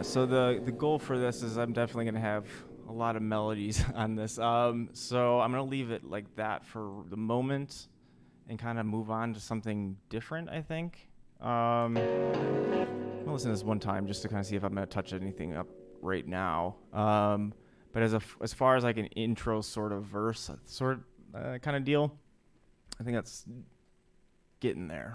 So the goal for this is I'm definitely going to have a lot of melodies on this. So I'm going to leave it like that for the moment and kind of move on to something different, I think. I'll listen to this one time just to kind of see if I'm going to touch anything up right now. But as far as like an intro sort of verse kind of deal, I think that's getting there.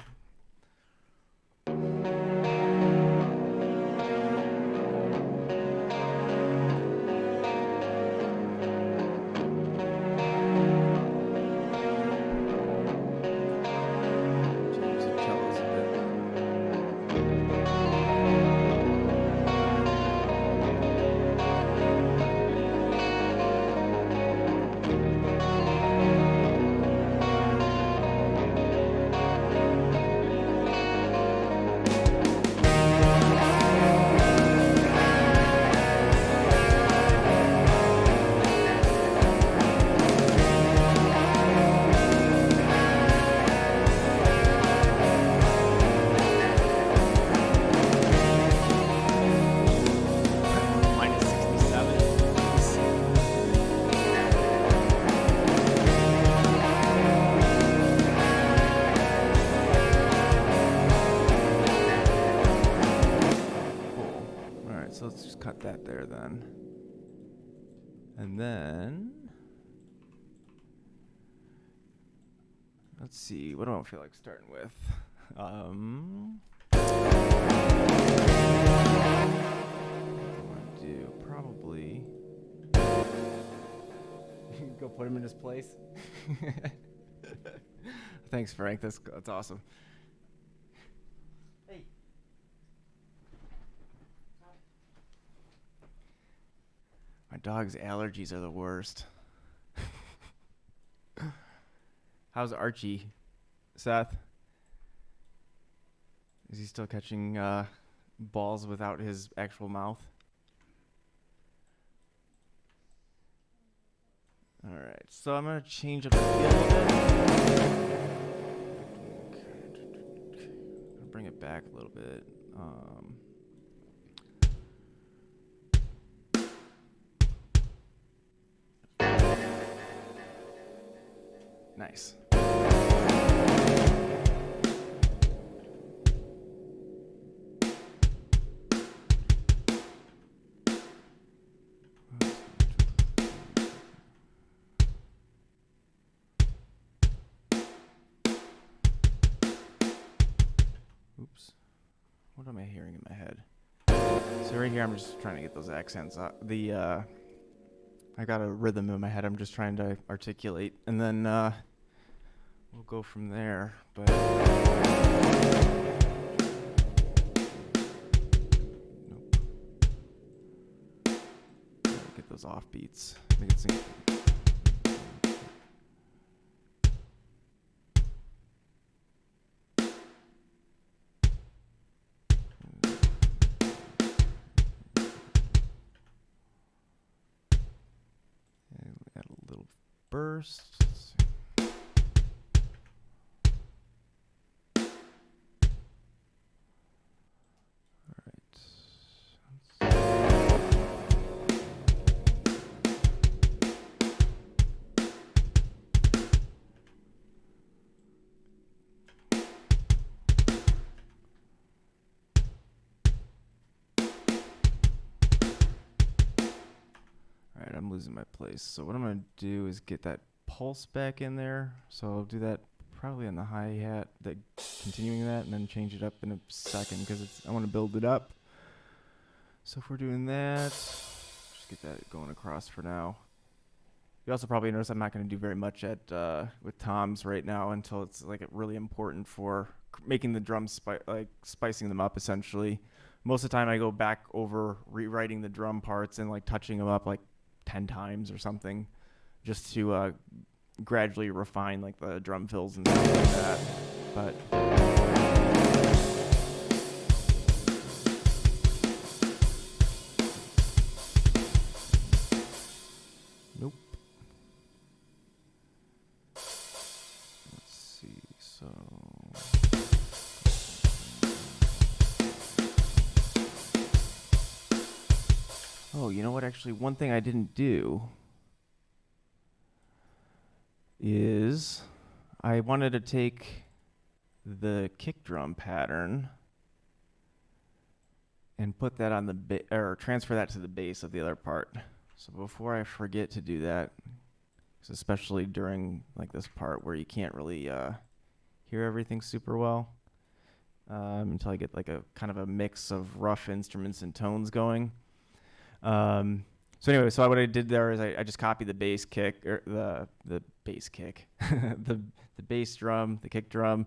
So let's just cut that there then. And then, let's see, what do I feel like starting with? want to do probably go put him in his place. Thanks, Frank. That's awesome. Hey. My dog's allergies are the worst. How's Archie, Seth? Is he still catching balls without his actual mouth? All right, so I'm gonna change up the feel a bit. I'll bring it back a little bit. Nice. Oops. What am I hearing in my head? So right here, I'm just trying to get those accents out. I got a rhythm in my head. I'm just trying to articulate, and then we'll go from there. But nope. Get those off beats. Make it sing. Add a little burst. Alright, I'm losing my place. So what I'm going to do is get that pulse back in there. So I'll do that probably on the hi-hat, continuing that, and then change it up in a second because I want to build it up. So if we're doing that, just get that going across for now. You also probably notice I'm not going to do very much with toms right now until it's like really important for making the drums, spicing them up essentially. Most of the time I go back over rewriting the drum parts and like touching them up like 10 times or something just to gradually refine like the drum fills and stuff like that. But nope. Let's see. So oh, you know what? Actually, one thing I didn't do is I wanted to take the kick drum pattern and put that on the or transfer that to the bass of the other part. So before I forget to do that, especially during like this part where you can't really hear everything super well until I get like a kind of a mix of rough instruments and tones going. So anyway, so what I did there is I just copied the bass kick, or the bass kick, the bass drum, the kick drum,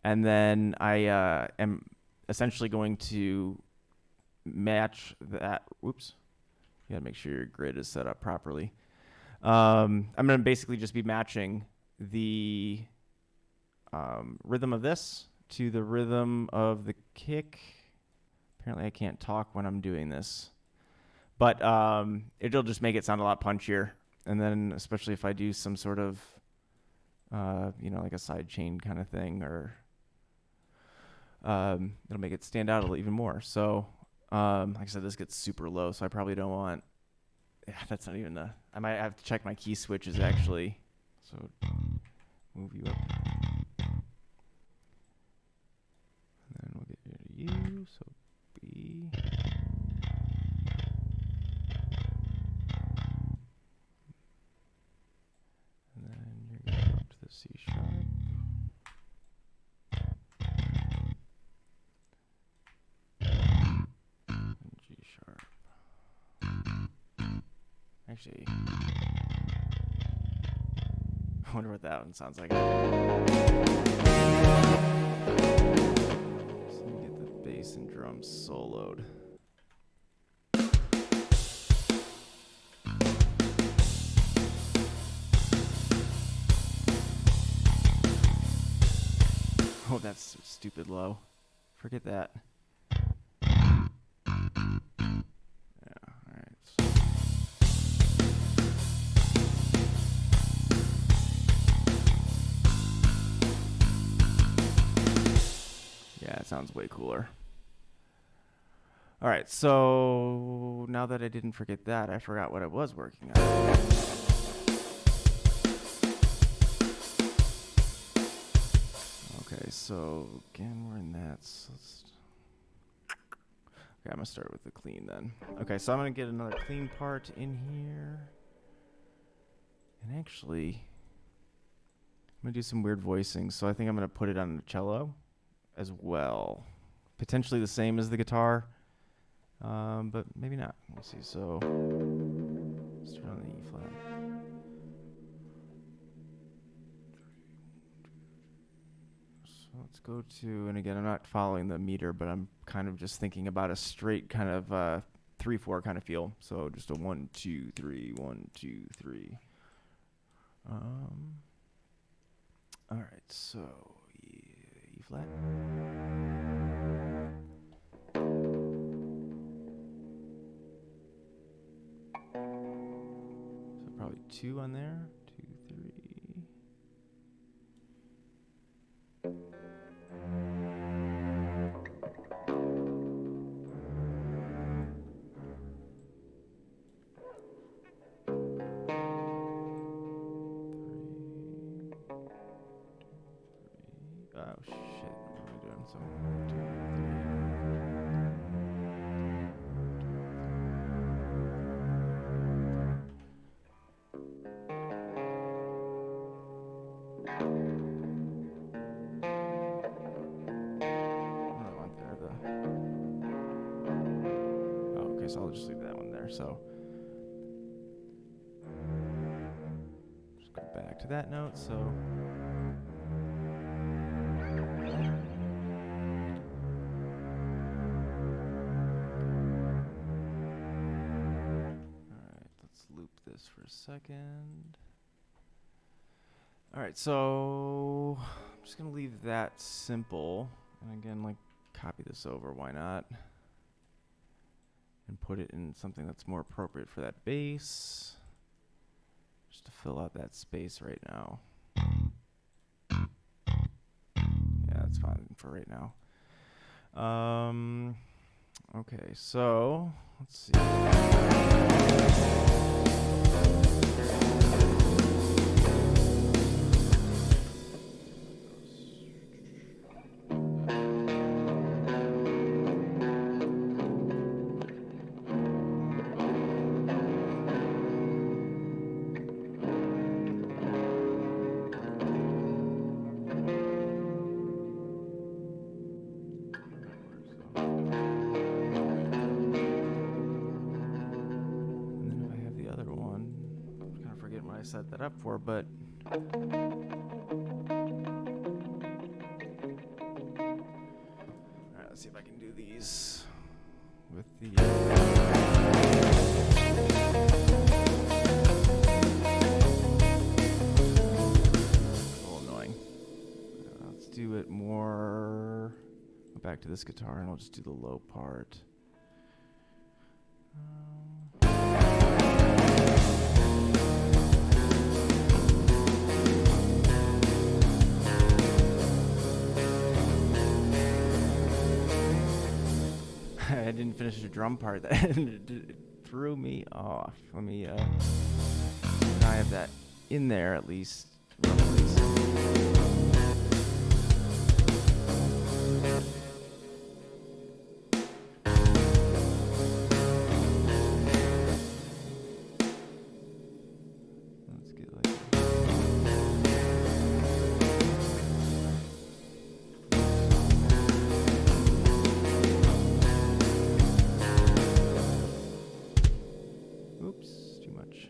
and then I am essentially going to match that. Whoops, you gotta make sure your grid is set up properly. I'm gonna basically just be matching the rhythm of this to the rhythm of the kick. Apparently, I can't talk when I'm doing this. But it'll just make it sound a lot punchier. And then especially if I do some sort of, like a side chain kind of thing, or it'll make it stand out even more. So like I said, this gets super low, so I probably don't want, that's not even I might have to check my key switches actually. So move you up. And then we'll get rid of you, so B. C sharp. Actually, I wonder what that one sounds like. Just let me get the bass and drums soloed. Oh, that's stupid low. Forget that. Yeah, alright. Yeah, it sounds way cooler. Alright, so now that I didn't forget that, I forgot what I was working on. Okay, so again, we're in that. So okay, I'm going to start with the clean then. Okay, so I'm going to get another clean part in here. And actually, I'm going to do some weird voicing. So I think I'm going to put it on the cello as well. Potentially the same as the guitar, but maybe not. We'll see. So start on the E flat. Let's go to, and again, I'm not following the meter, but I'm kind of just thinking about a straight kind of 3/4 kind of feel. So just a 1 2 3 1 2 3. All right, so E flat. So probably 2 on there. 2 3. Oh shit, what am I doing? So 1 2 I want there oh, okay, so I'll just leave that one there. So just go back to that note. So loop this for a second. All right, so I'm just gonna leave that simple, and again, like, copy this over, why not? And put it in something that's more appropriate for that bass, just to fill out that space right now. Yeah, that's fine for right now. Okay, so let's see. I set that up for, but all right, let's see if I can do these with the a little annoying. Let's do it more. Go back to this guitar and I'll just do the low part. I didn't finish the drum part. That threw me off. Let me I have that in there at least. Let's get like oops, too much.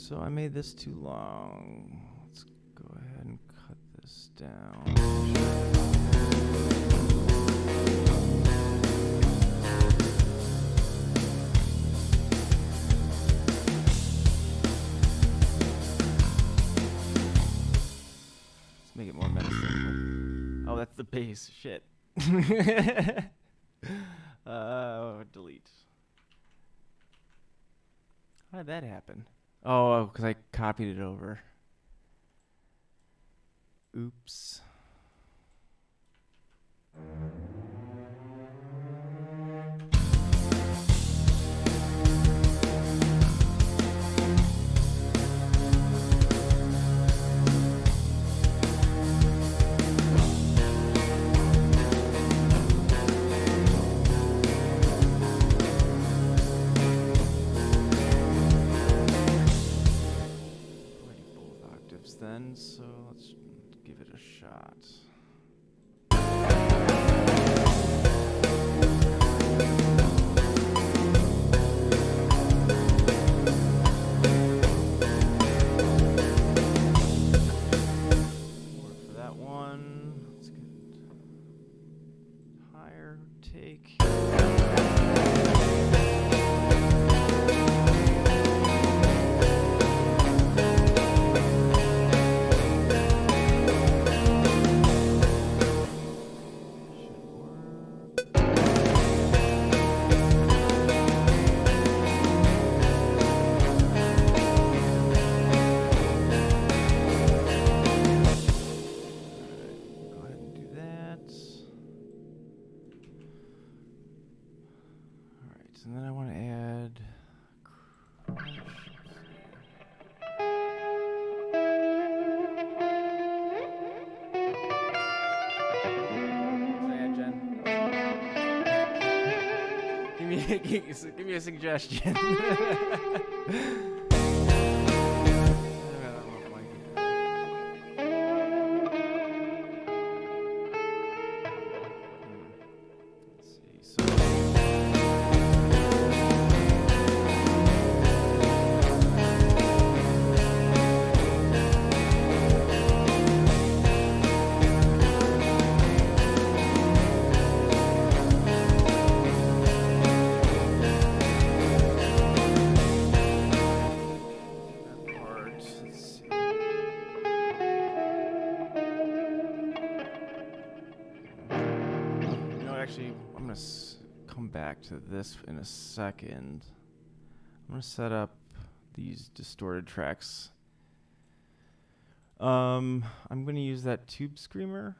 So I made this too long. Let's go ahead and cut this down. Make it more menacing. Oh, that's the bass. Shit. Delete. How did that happen? Oh, because I copied it over. Oops. Then, so let's give it a shot. Work for that one. Let's get higher take. And then I want to add give me a suggestion. Actually, I'm going to come back to this in a second. I'm going to set up these distorted tracks. I'm going to use that tube screamer.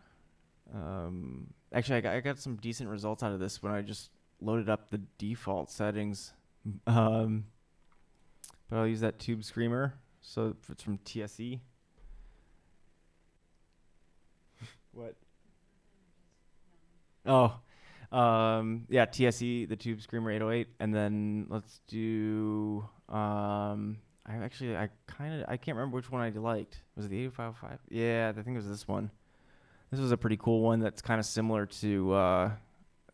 Actually, I got some decent results out of this when I just loaded up the default settings. But I'll use that tube screamer. So it's from TSE. What? Oh. Yeah, TSE, the Tube Screamer 808, and then let's do, I can't remember which one I liked. Was it the 8505? Yeah, I think it was this one. This was a pretty cool one that's kind of similar to,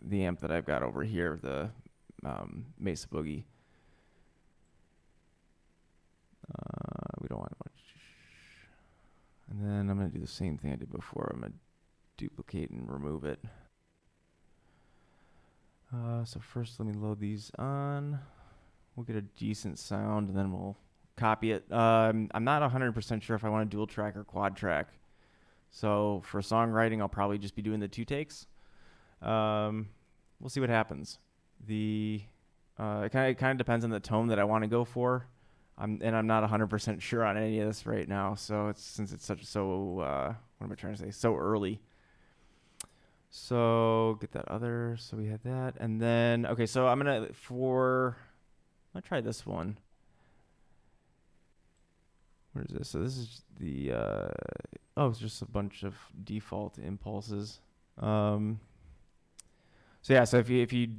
the amp that I've got over here, the, Mesa Boogie. We don't want much. And then I'm going to do the same thing I did before. I'm going to duplicate and remove it. So first let me load these on. We'll get a decent sound and then we'll copy it. I'm not 100% sure if I want a dual track or quad track. So for songwriting, I'll probably just be doing the 2 takes. We'll see what happens. It kind of depends on the tone that I want to go for. I'm not 100% sure on any of this right now. So since it's what am I trying to say? So early. So get that other, so we had that. And then, okay, so I'm going to try this one. Where is this? So this is the, it's just a bunch of default impulses. So yeah, so if you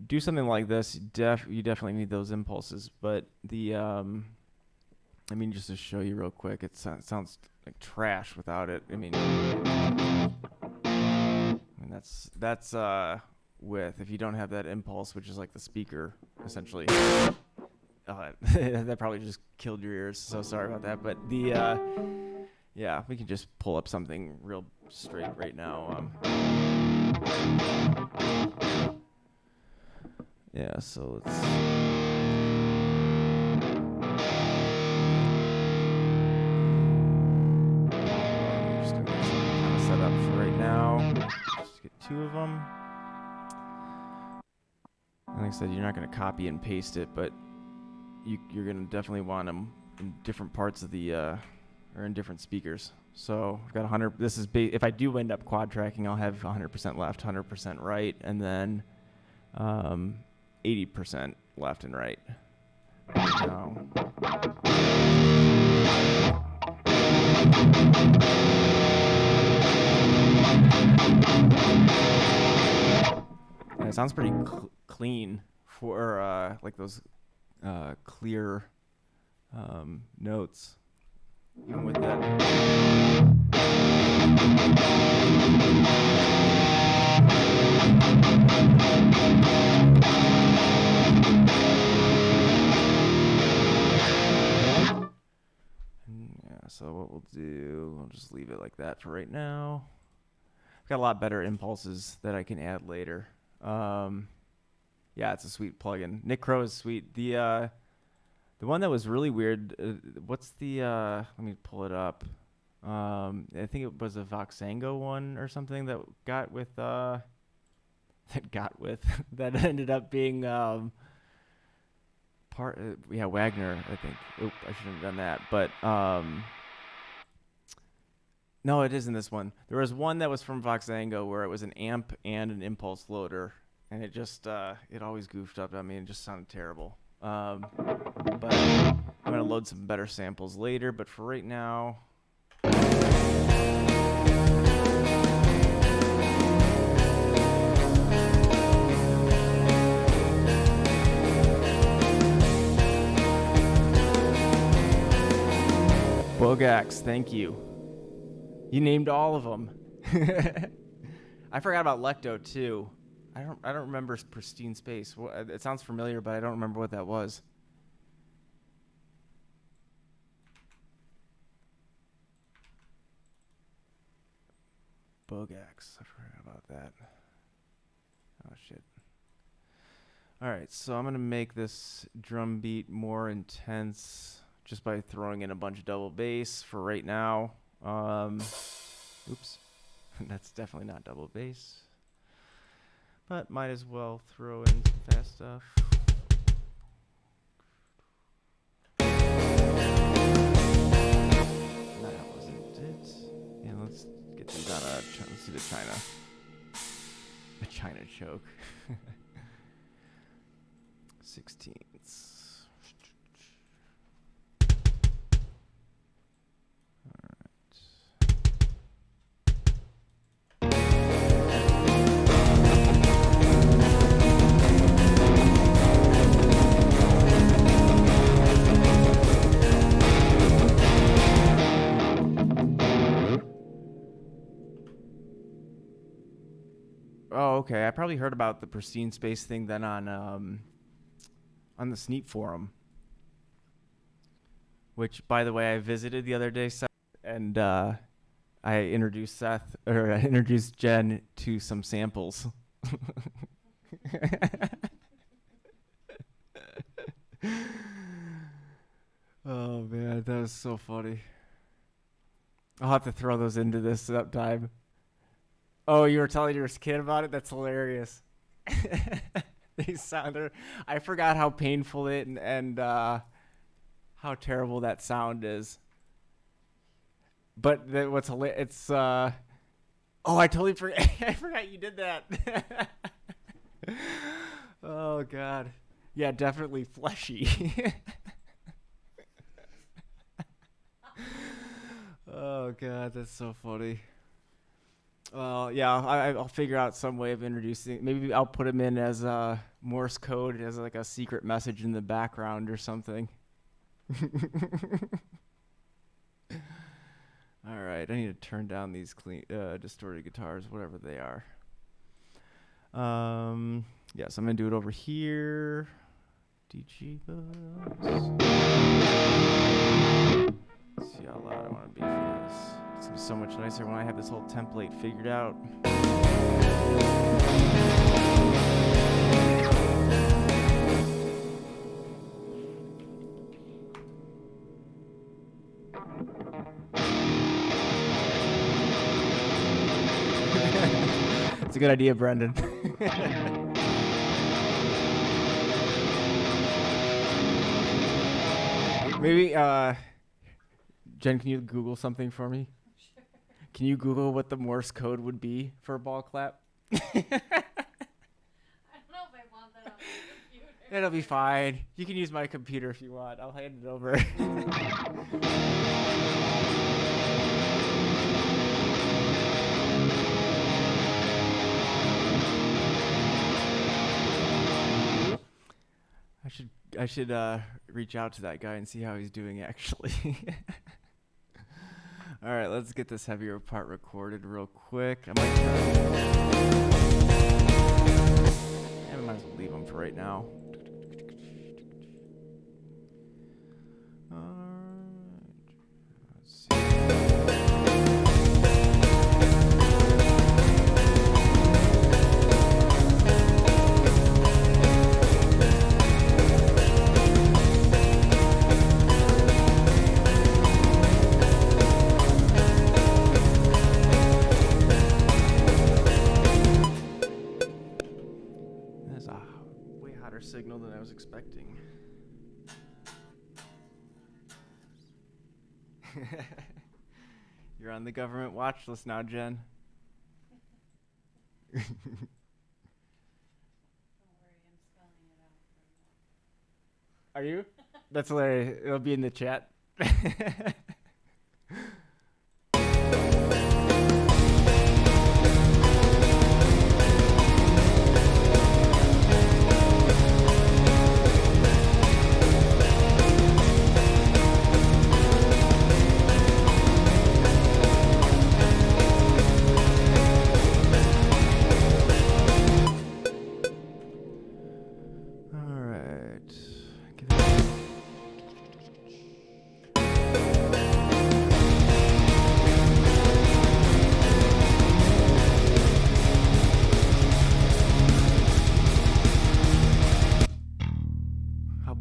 do something like this, you definitely need those impulses. But just to show you real quick, it sounds like trash without it. That's with if you don't have that impulse, which is like the speaker essentially. That probably just killed your ears. So sorry about that. But yeah, we can just pull up something real straight right now. Yeah, so let's. Just gonna get something kind of set up for right now. Just get 2 of them. And like I said, you're not gonna copy and paste it, but you're gonna definitely want them in different parts of the or in different speakers. So I've got 100. This is if I do end up quad tracking, I'll have 100% left, 100% right, and then 80% left and right. Now. And it sounds pretty clean for like those clear notes. Even with that. Yeah, so what we'll do, I'll just leave it like that for right now. I've got a lot better impulses that I can add later. Yeah, it's a sweet plugin. Nick Crow is sweet. The one that was really weird, what's the, let me pull it up. I think it was a Voxango one or something that that ended up being, Wagner, I think. Oop, I shouldn't have done that. But, no, it isn't this one. There was one that was from Voxango where it was an amp and an impulse loader. And it just, it always goofed up. I mean, it just sounded terrible. But I'm going to load some better samples later. But for right now... Bogax, thank you. You named all of them. I forgot about Lecto, too. I don't remember Pristine Space. It sounds familiar, but I don't remember what that was. Bogax. I forgot about that. Oh, shit. All right, so I'm going to make this drum beat more intense just by throwing in a bunch of double bass for right now. Oops. That's definitely not double bass. But might as well throw in some fast stuff. That wasn't it. Yeah, let's get these on let's do the China. The China choke. 16ths. Oh, okay. I probably heard about the Pristine Space thing then on the Sneap forum, which, by the way, I visited the other day, Seth, and I introduced Jen to some samples. Oh man, that was so funny. I'll have to throw those into this sometime. Oh, you were telling your kid about it? That's hilarious. I forgot how painful it and how terrible that sound is. But what's hilarious? It's oh, I totally forgot. I forgot you did that. Oh God, yeah, definitely fleshy. Oh God, that's so funny. Yeah, I'll figure out some way of introducing. Maybe I'll put him in as Morse code, as like a secret message in the background or something. All right, I need to turn down these distorted guitars, whatever they are. Yeah, so I'm gonna do it over here. 50 Chivas. Let's see how loud I want to be for this. It's going to be so much nicer when I have this whole template figured out. It's a good idea, Brendan. Maybe, Jen, can you Google something for me? Sure. Can you Google what the Morse code would be for a ball clap? I don't know if I want that on my computer. It'll be fine. You can use my computer if you want. I'll hand it over. I should reach out to that guy and see how he's doing actually. All right, let's get this heavier part recorded real quick. I might as well leave them for right now. All right. Let's see. Signal than I was expecting. You're on the government watch list now, Jen. Don't worry, I'm spelling it out for you. Are you? That's hilarious. It'll be in the chat.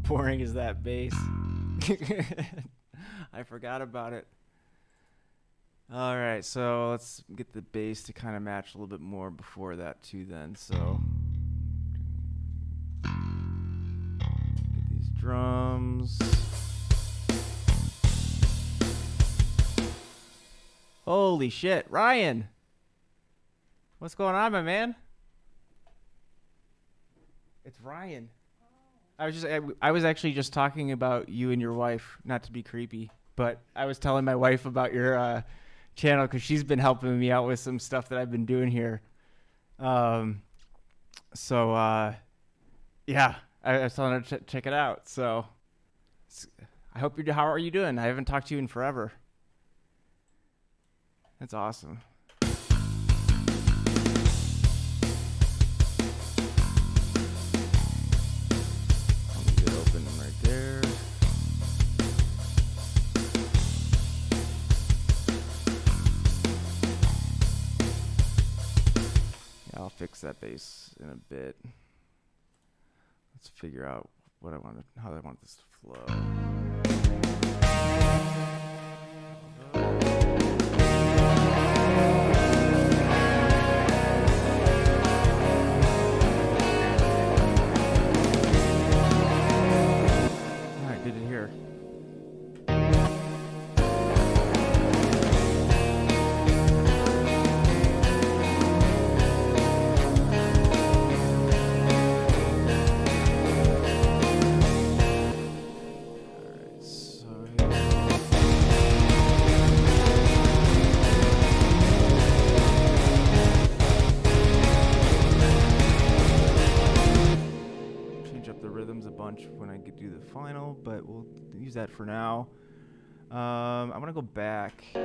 Boring is that bass? I forgot about it. All right, so let's get the bass to kind of match a little bit more before that too then. So get these drums. Holy shit, Ryan. What's going on, my man? It's Ryan. I was actually just talking about you and your wife, not to be creepy, but I was telling my wife about your channel because she's been helping me out with some stuff that I've been doing here. Yeah, I was telling her to check it out. So I hope you're. How are you doing? I haven't talked to you in forever. That's awesome. There. Yeah, I'll fix that bass in a bit. Let's figure out what I want, how I want this to flow. Good to hear. When I get to do the final, but we'll use that for now. I'm gonna go back. So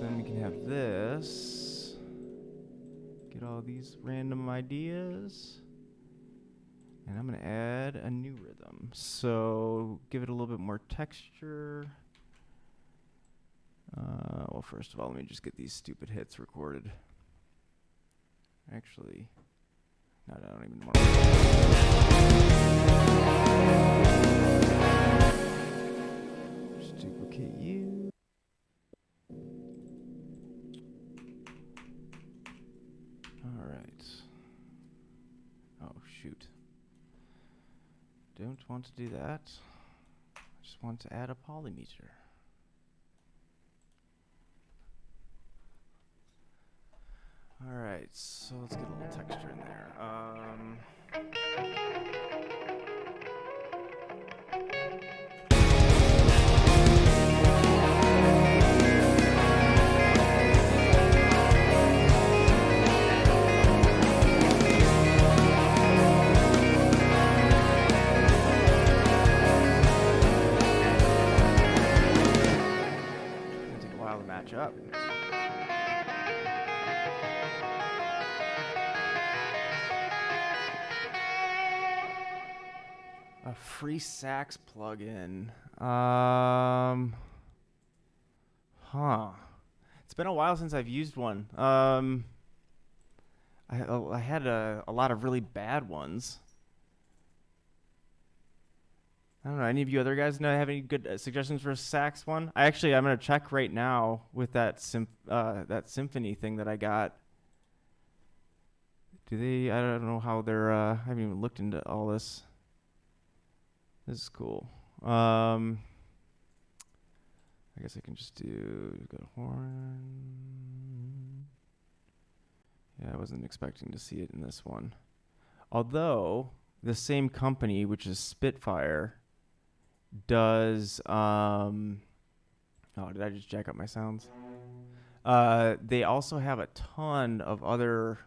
then we can have this. get all these random ideas. And I'm going to add a new rhythm. So give it a little bit more texture. Well, first of all, let me just get these stupid hits recorded. Actually, no, I don't even want to. Just duplicate you. All right. Oh, shoot. Don't want to do that. I just want to add a polymeter. All right, so let's get a little texture in there. It's gonna take a while to match up. A free sax plugin. It's been a while since I've used one. I had a lot of really bad ones. I don't know. Any of you other guys have any good suggestions for a sax one? I'm gonna check right now with that that symphony thing that I got. Do they? I don't know how they're. I haven't even looked into all this. This is cool. I guess I can just do go horn. Yeah, I wasn't expecting to see it in this one. Although the same company, which is Spitfire, does oh, did I just jack up my sounds? They also have a ton of other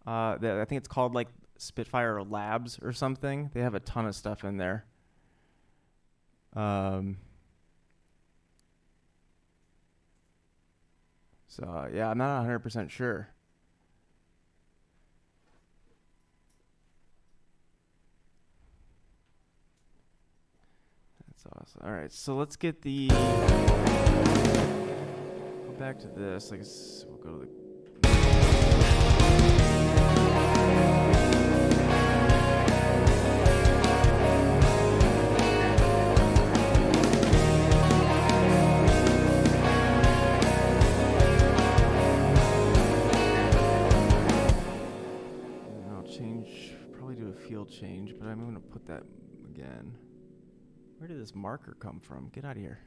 I think it's called like Spitfire Labs or something. They have a ton of stuff in there. So yeah, I'm not 100% sure. That's awesome. All right, so let's get the go back to this. I guess we'll go to the field change, but I'm going to put that again. Where did this marker come from? Get out of here.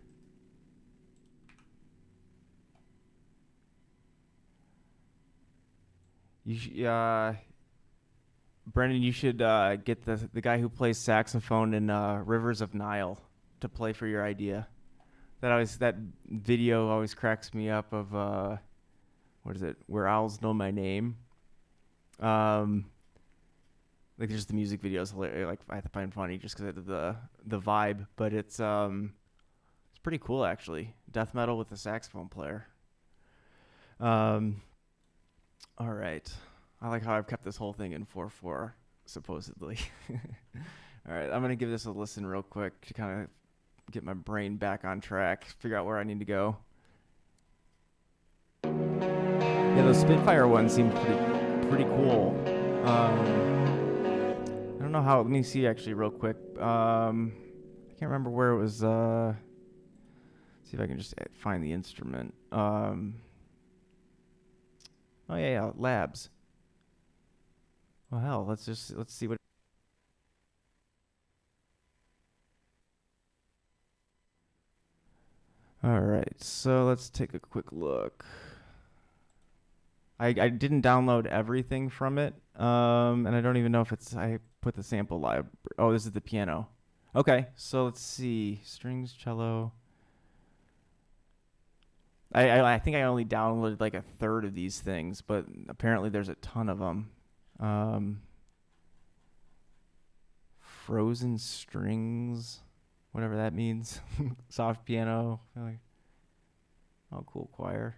Brendan, you should get the guy who plays saxophone in Rivers of Nile to play for your idea. That video always cracks me up of what is it? Where Owls Know My Name. Like just the music video is hilarious. Like I have to find funny just because of the vibe, but it's pretty cool actually. Death metal with a saxophone player. All right, I like how I've kept this whole thing in 4/4 supposedly. All right, I'm gonna give this a listen real quick to kind of get my brain back on track, figure out where I need to go. Yeah, those Spitfire ones seem pretty cool. I don't know how. Let me see actually real quick. I can't remember where it was. See if I can just find the instrument. Oh yeah, Labs. Well, hell, let's see what. All right, so let's take a quick look. I didn't download everything from it, and I don't even know if I put the sample live. Oh, this is the piano. Okay, so let's see. Strings, cello. I think I only downloaded like a third of these things, but apparently there's a ton of them. Frozen strings, whatever that means. Soft piano. Oh, cool choir.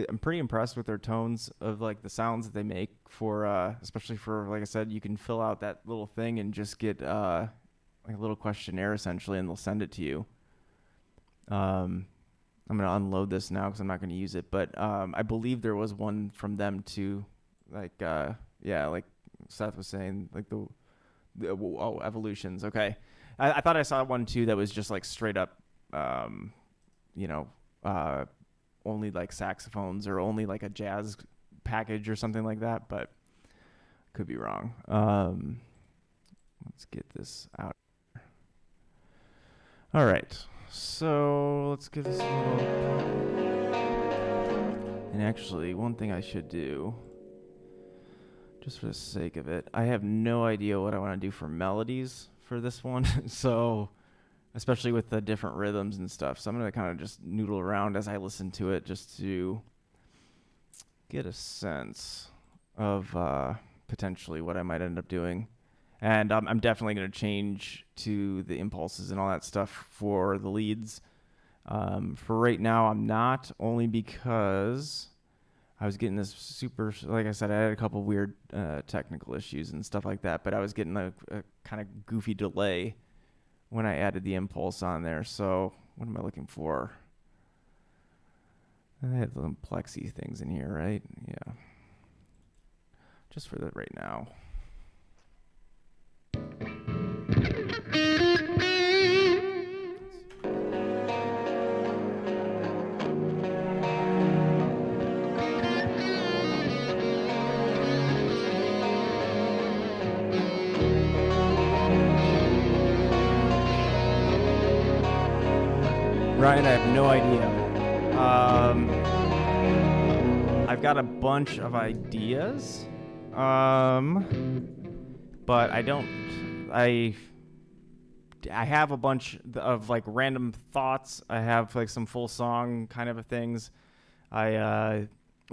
I'm pretty impressed with their tones of like the sounds that they make for especially for, like I said, you can fill out that little thing and just get like a little questionnaire essentially, and they'll send it to you. Um, I'm gonna unload this now because I'm not gonna use it, but I believe there was one from them too, like yeah, like Seth was saying, like the evolutions. Okay, I thought I saw one too that was just like straight up, you know, only like saxophones or only like a jazz package or something like that, but could be wrong. Let's get this out. All right, so let's give this a little. And actually, one thing I should do, just for the sake of it, I have no idea what I want to do for melodies for this one. So, especially with the different rhythms and stuff. So I'm going to kind of just noodle around as I listen to it just to get a sense of potentially what I might end up doing. And I'm definitely going to change to the impulses and all that stuff for the leads. For right now, I'm not, only because I was getting this super, like I said, I had a couple weird technical issues and stuff like that, but I was getting a kind of goofy delay when I added the impulse on there. So what am I looking for? I had some plexi things in here, right? Yeah. Just for that right now. Ryan, I have no idea. I've got a bunch of ideas, but I have a bunch of like random thoughts. I have like some full song kind of things. We'll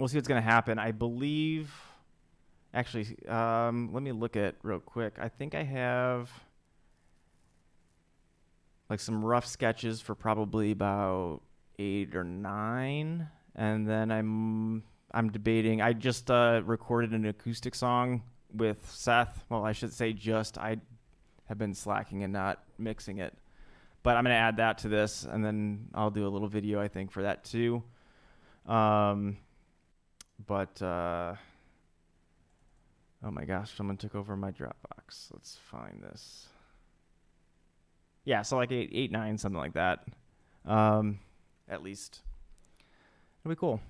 see what's gonna happen. I believe, actually, let me look at real quick. I think I have like some rough sketches for probably about 8 or 9, and then I'm debating. I just recorded an acoustic song with Seth. Well, I should say I have been slacking and not mixing it, but I'm gonna add that to this, and then I'll do a little video I think for that too. Oh my gosh, someone took over my Dropbox. Let's find this. Yeah, so like 8, 9, something like that. At least. It'll be cool.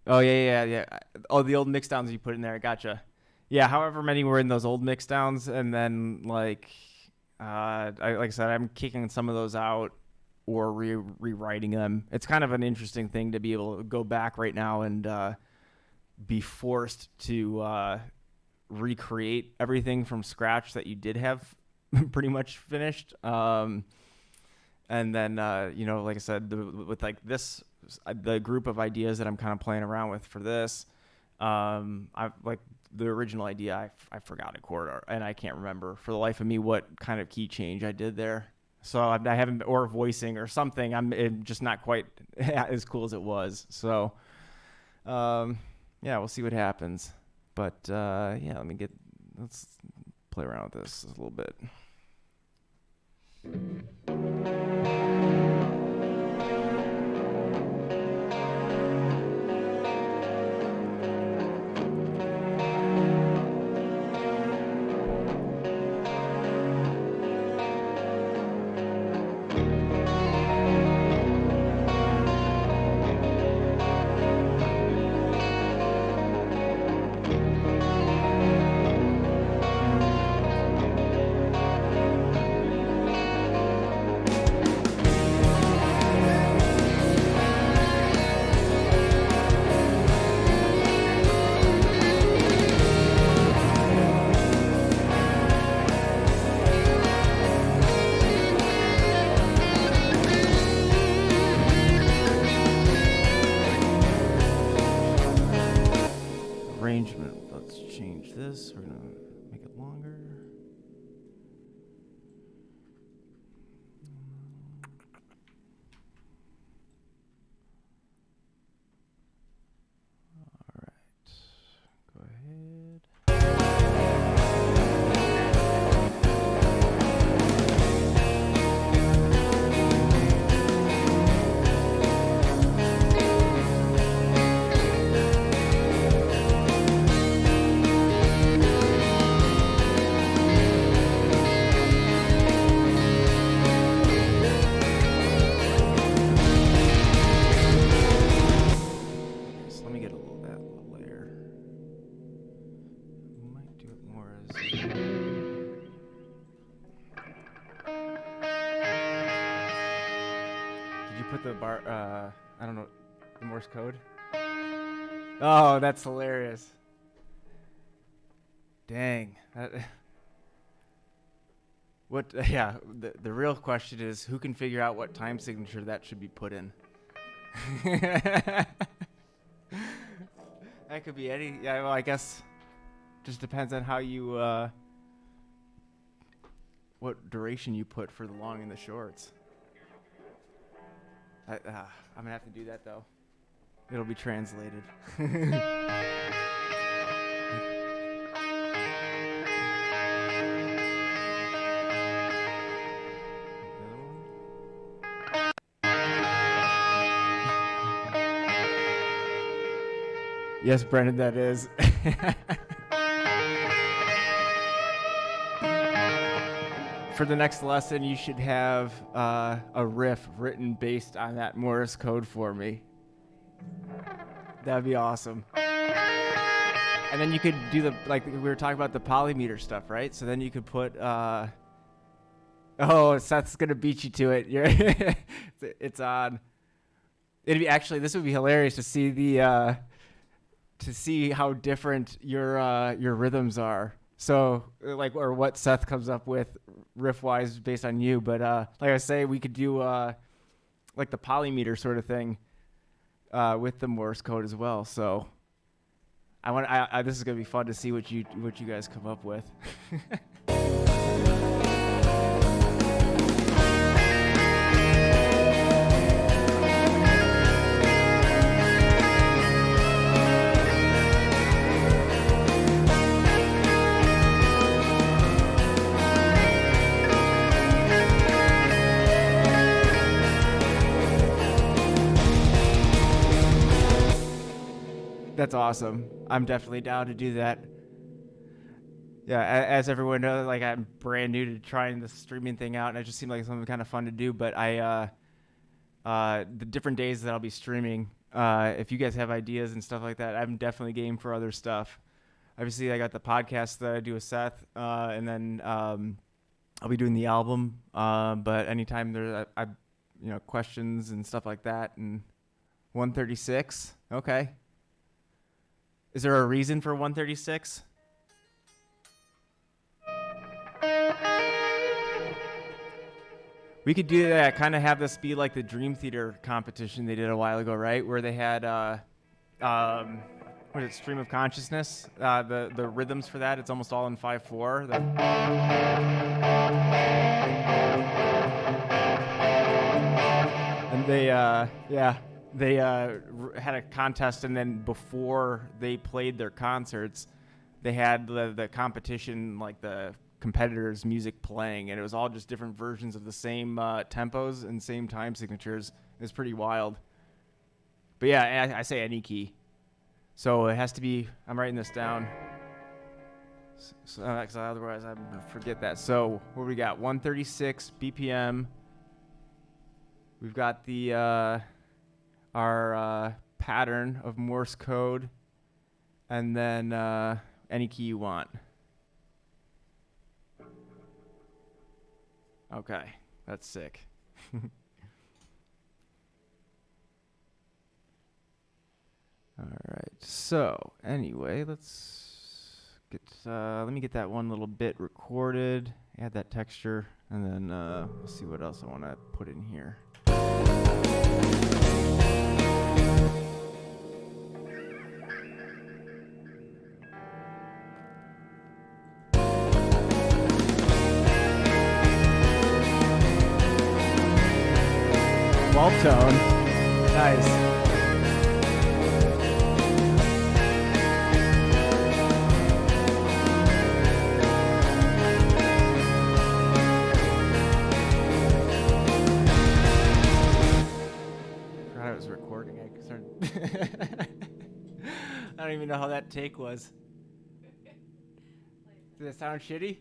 Oh, yeah. Oh, the old mix downs you put in there. Gotcha. Yeah, however many were in those old mix downs, and then like like I said, I'm kicking some of those out or rewriting them. It's kind of an interesting thing to be able to go back right now and be forced to recreate everything from scratch that you did have pretty much finished. And then, like I said, with like this, the group of ideas that I'm kind of playing around with for this, I've like the original idea, I forgot a chord, and I can't remember for the life of me what kind of key change I did there. So I haven't, or voicing or something. I'm just not quite as cool as it was. So, yeah, we'll see what happens. But yeah, let's play around with this a little bit. put the bar. I don't know, the Morse code. Oh, that's hilarious. Dang. What? Yeah. The real question is, who can figure out what time signature that should be put in? That could be any. Yeah. Well, I guess just depends on how you. What duration you put for the long and the shorts. I'm gonna have to do that though. It'll be translated. Yes, Brendan, that is. For the next lesson, you should have a riff written based on that Morse code for me. That'd be awesome. And then you could do like we were talking about the polymeter stuff, right? So then you could put, oh, Seth's going to beat you to it. It's on. This would be hilarious to see to see how different your rhythms are. So or what Seth comes up with riff wise based on you. But like I say, we could do like the polymeter sort of thing with the Morse code as well. So this is gonna be fun to see what you guys come up with. That's awesome. I'm definitely down to do that. Yeah, as everyone knows, like I'm brand new to trying the streaming thing out, and it just seemed like something kind of fun to do. But the different days that I'll be streaming, if you guys have ideas and stuff like that, I'm definitely game for other stuff. Obviously, I got the podcast that I do with Seth, and then I'll be doing the album. But anytime there's questions and stuff like that, and 136, okay. Is there a reason for 136? We could do that, kind of have this be like the Dream Theater competition they did a while ago, right? Where they had, what is it, Stream of Consciousness? The rhythms for that, it's almost all in 5/4. And they had a contest, and then before they played their concerts, they had the competition, like the competitors' music playing, and it was all just different versions of the same tempos and same time signatures. It was pretty wild. But yeah, I say any key. So it has to be, I'm writing this down. So otherwise I forget that. So what do we got? 136 BPM. We've got the our pattern of Morse code, and then any key you want. Okay, that's sick. All right. So anyway, let me get that one little bit recorded, add that texture, and then we'll see what else I want to put in here. Wall tone. Nice. I was recording. I started I don't even know how that take was. Did it sound shitty?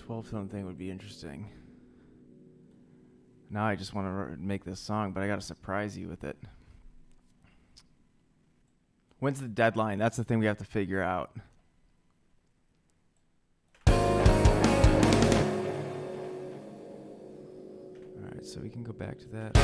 12-tone thing would be interesting. Now I just want to make this song, but I got to surprise you with it. When's the deadline? That's the thing we have to figure out. All right, so we can go back to that.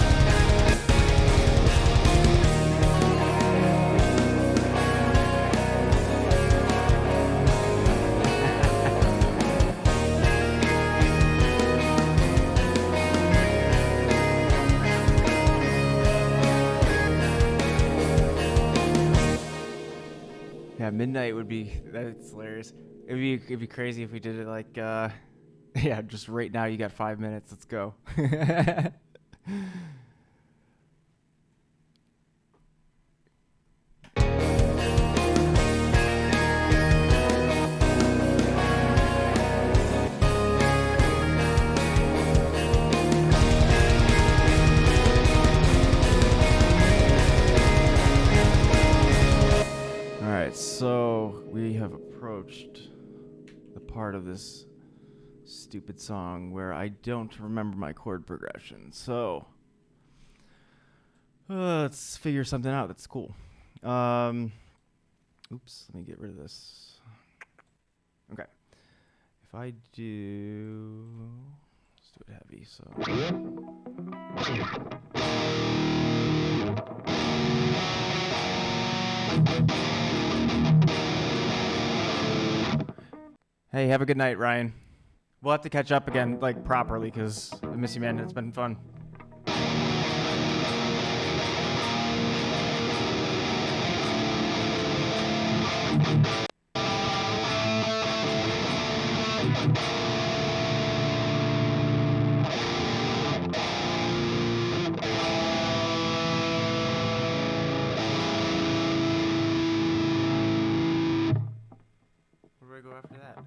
Yeah, midnight would be, that's hilarious. It'd be crazy if we did it like, yeah, just right now. You got 5 minutes. Let's go. So we have approached the part of this stupid song where I don't remember my chord progression. So let's figure something out that's cool. Oops, let me get rid of this. Okay. If I do, let's do it heavy. So. Hey, have a good night, Ryan. We'll have to catch up again, like, properly, because I miss you, man. It's been fun. Where do I go after that?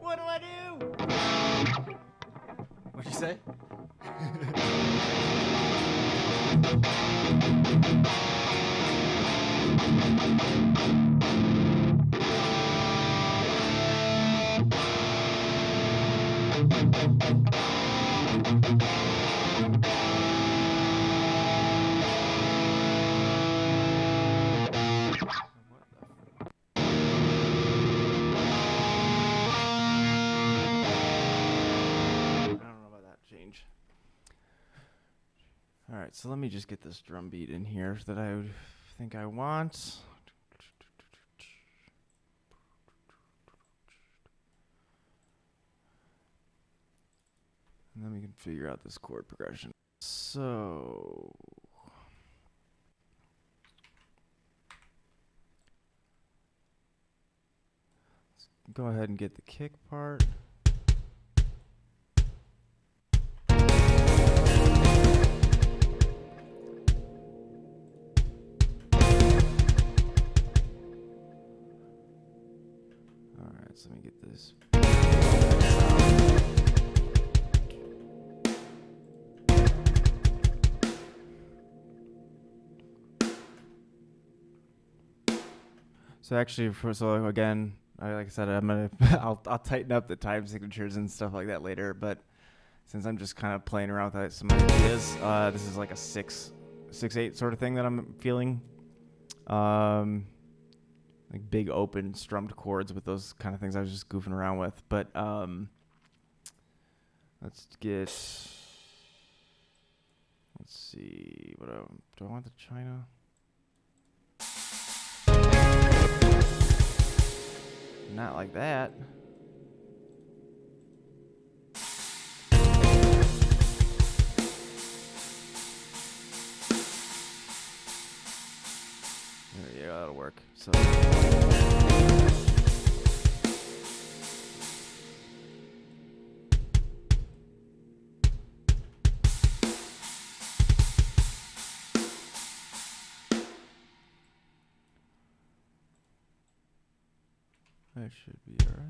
What do I do? What'd you say? All right, so let me just get this drum beat in here that I would think I want. And then we can figure out this chord progression. So let's go ahead and get the kick part. So let me get this. So actually, so again, like I said, I'll tighten up the time signatures and stuff like that later. But since I'm just kind of playing around with some ideas, this is like a 6/8 sort of thing that I'm feeling. Like big open strummed chords with those kind of things I was just goofing around with. But let's see, what do I want the China? Not like that. Yeah, that'll work. So that should be all right.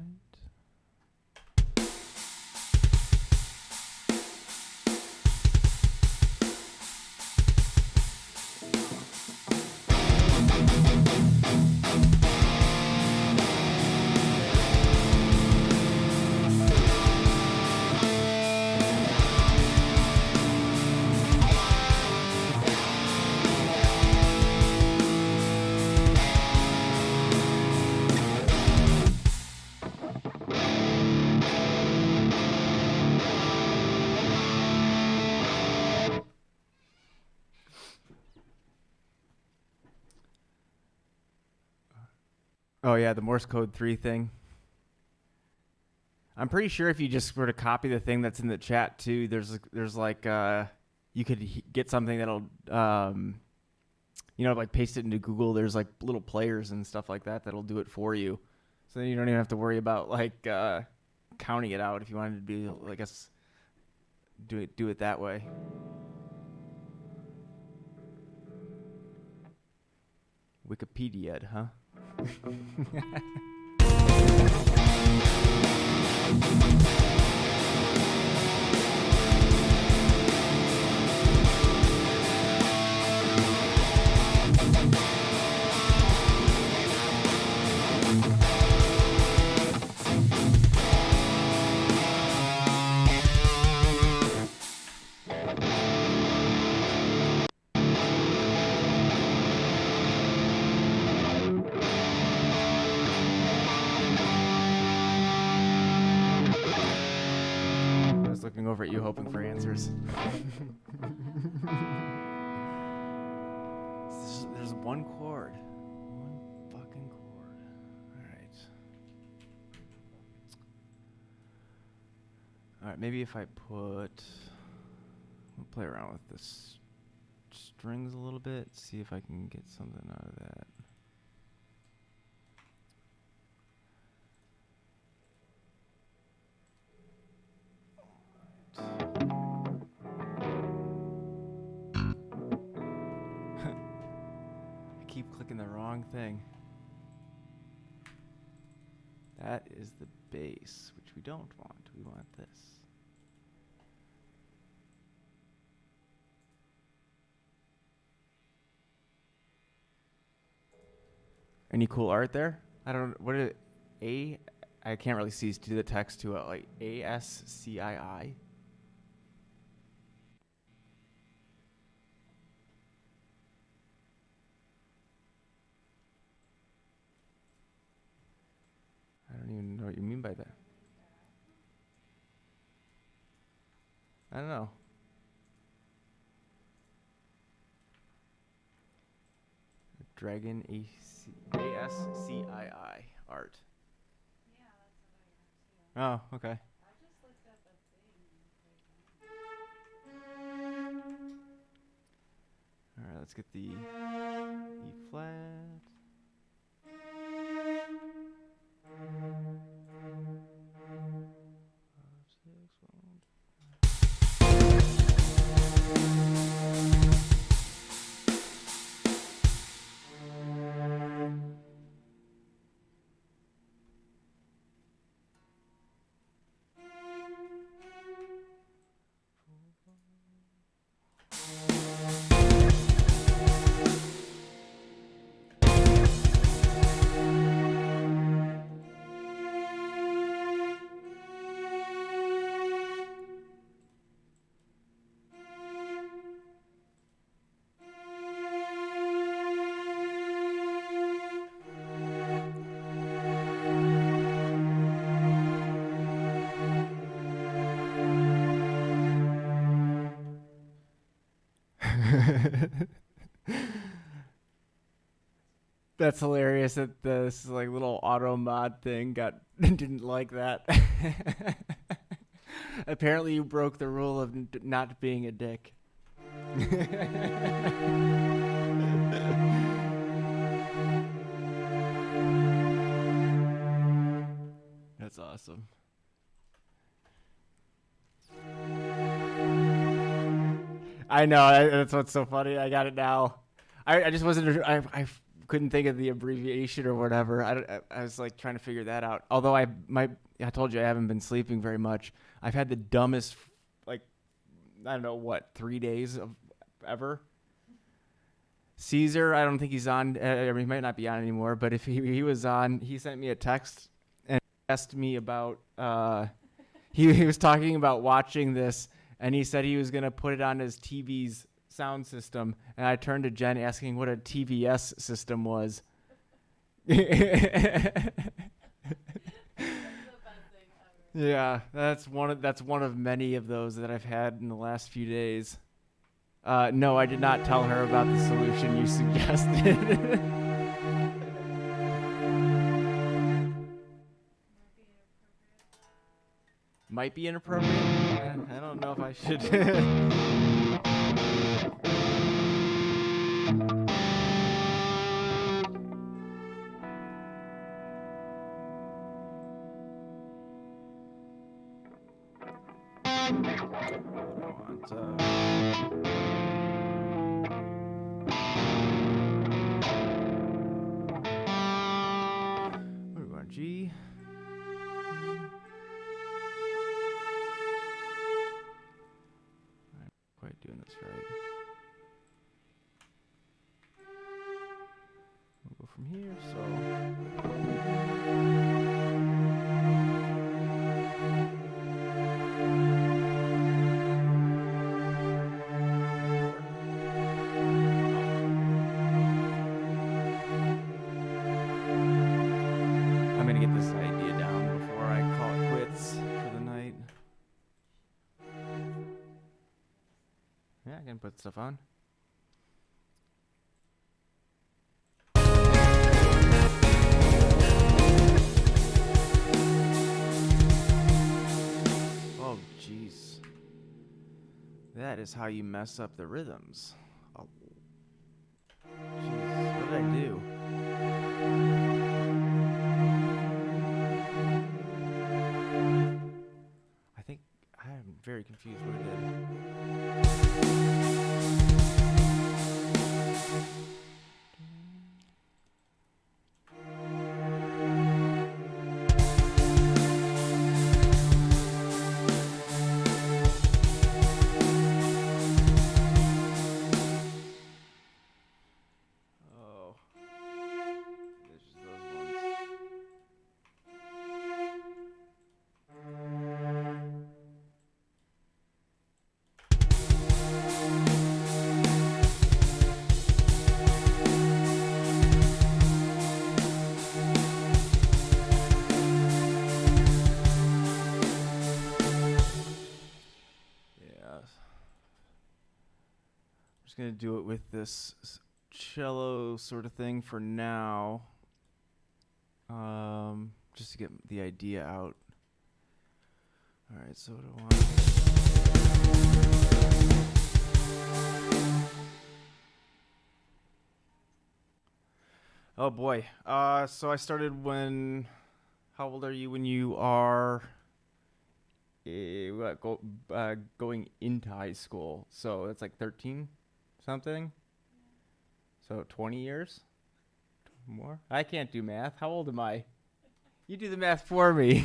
Oh yeah, the Morse code 3 thing. I'm pretty sure if you just were to copy the thing that's in the chat too, there's like you could get something that'll like paste it into Google. There's like little players and stuff like that that'll do it for you. So then you don't even have to worry about like counting it out if you wanted to be, I guess, do it that way. Wikipedia, huh? Looking over at you, hoping for answers. There's one chord. One fucking chord. Alright. Alright, maybe if I we'll play around with this strings a little bit, see if I can get something out of that. I keep clicking the wrong thing. That is the bass, which we don't want. We want this. Any cool art there? I don't. What is it? I can't really see to the text to it. Like ASCII. I don't even know what you mean by that. I don't know. Dragon ASCII art. Yeah, that's what I have too. Oh, okay. I just looked at the thing. All right, let's get the E flat. 6. That's hilarious that this like little auto mod thing didn't like that. Apparently, you broke the rule of not being a dick. That's awesome. I know. That's what's so funny. I got it now. I just wasn't. I couldn't think of the abbreviation or whatever. I was like trying to figure that out. Although I told you I haven't been sleeping very much. I've had the dumbest, like, I don't know what, 3 days of ever. Caesar, I don't think he's on. He might not be on anymore. But if he was on, he sent me a text and asked me about. He was talking about watching this, and he said he was gonna put it on his TV's sound system, and I turned to Jen asking what a TVS system was. Yeah, that's one of many of those that I've had in the last few days. No, I did not tell her about the solution you suggested. might be inappropriate. I don't know if I should. What do we want? G. I'm not quite doing this right. We'll go from here. I'm gonna get this idea down before I call it quits for the night. Yeah, I can put stuff on. Oh, jeez. That is how you mess up the rhythms. Oh. Jeez, what did I do? I think I'm very confused what I did. Oh. There's just those ones. Yeah. I'm just gonna do it with this cello sort of thing for now. Just to get the idea out. All right, so what do I want? Oh boy. So I started when. How old are you when you are? Going into high school? So it's like 13, something. So 20 years. More? I can't do math. How old am I? You do the math for me.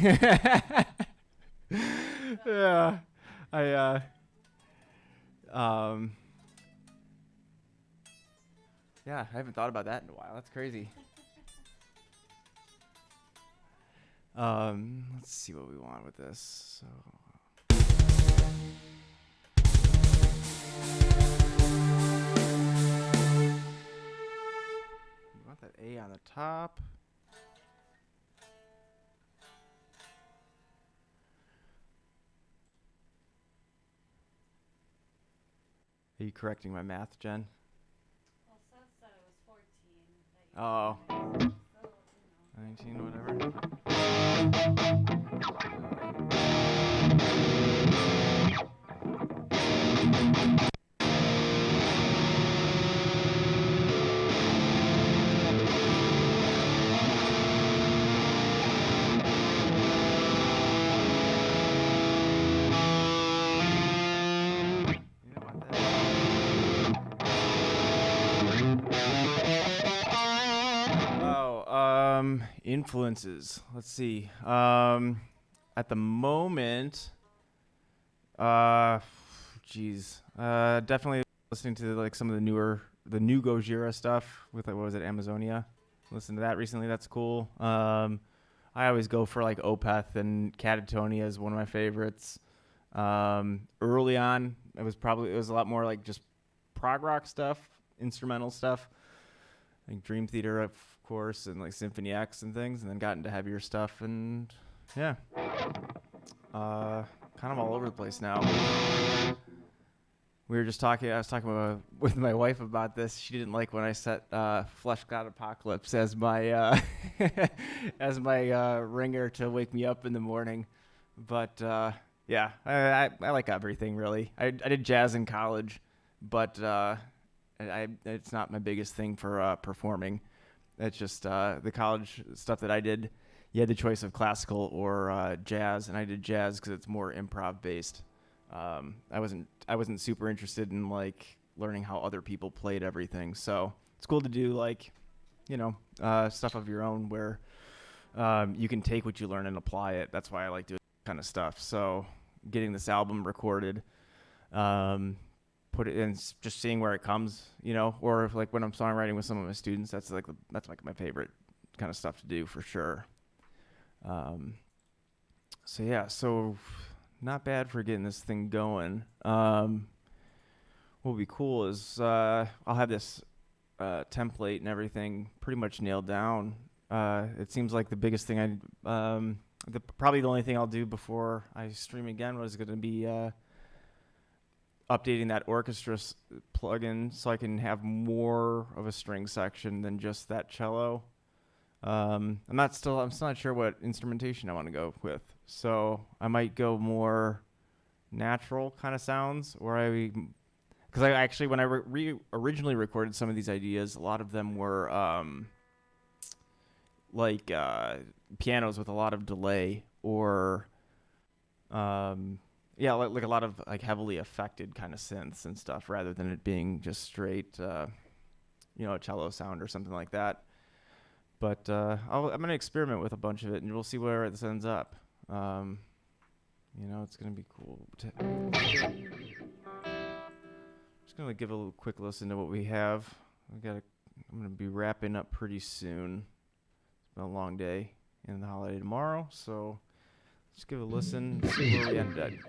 Yeah. Yeah, I haven't thought about that in a while. That's crazy. Let's see what we want with this. We want that A on the top. Are you correcting my math, Jen? Well, Seth said it was 14. But Oh. so, 19, whatever. Influences. Let's see. At the moment, definitely listening to like some of the new Gojira stuff with like, what was it, Amazonia? Listened to that recently. That's cool. I always go for like Opeth and Catatonia is one of my favorites. Early on, it was a lot more like just prog rock stuff, instrumental stuff, like Dream Theater, of course, and like Symphony X and things, and then got into heavier stuff, and yeah, kind of all over the place now. I was talking with my wife about this. She didn't like when I set Flesh God Apocalypse as my as my ringer to wake me up in the morning. But yeah, I like everything really. I did jazz in college, but it's not my biggest thing for performing. It's just the college stuff that I did. You had the choice of classical or jazz, and I did jazz because it's more improv based. I wasn't super interested in like learning how other people played everything. So it's cool to do like stuff of your own where you can take what you learn and apply it. That's why I like doing that kind of stuff. So getting this album recorded, um, put it in, just seeing where it comes, or if, like when I'm songwriting with some of my students, that's like my favorite kind of stuff to do for sure. Um, so yeah, so not bad for getting this thing going. What would be cool is I'll have this template and everything pretty much nailed down. It seems like the biggest thing probably the only thing I'll do before I stream again was going to be updating that orchestra plugin so I can have more of a string section than just that cello. I'm still not sure what instrumentation I want to go with. So I might go more natural kind of sounds, because I actually when I originally recorded some of these ideas, a lot of them were like pianos with a lot of delay, or yeah, like a lot of like heavily affected kind of synths and stuff, rather than it being just straight a cello sound or something like that. But I'm gonna experiment with a bunch of it, and we'll see where this ends up. It's gonna be cool. Just gonna give a little quick listen to what we have. I'm gonna be wrapping up pretty soon. It's been a long day and the holiday tomorrow, so let's give a listen and see where we ended.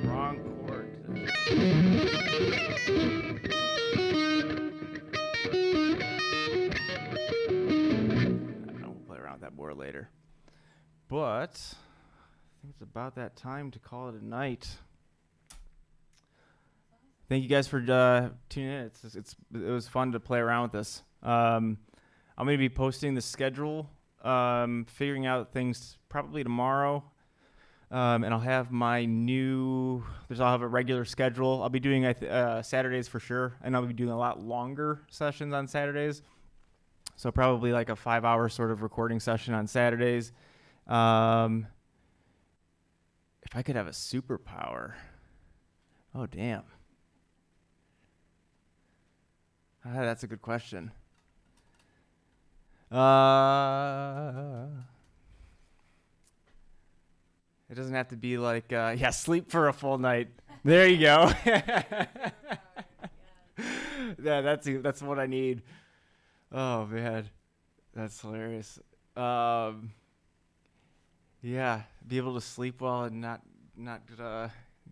Wrong chord. We'll play around with that more later. But I think it's about that time to call it a night. Thank you guys for tuning in. It was fun to play around with this. I'm going to be posting the schedule, figuring out things probably tomorrow. And I'll have I'll have a regular schedule. I'll be doing Saturdays for sure, and I'll be doing a lot longer sessions on Saturdays. So probably like a 5-hour sort of recording session on Saturdays. If I could have a superpower, oh damn, that's a good question. It doesn't have to be like, sleep for a full night. There you go. Yeah, that's what I need. Oh man, that's hilarious. Yeah, be able to sleep well and not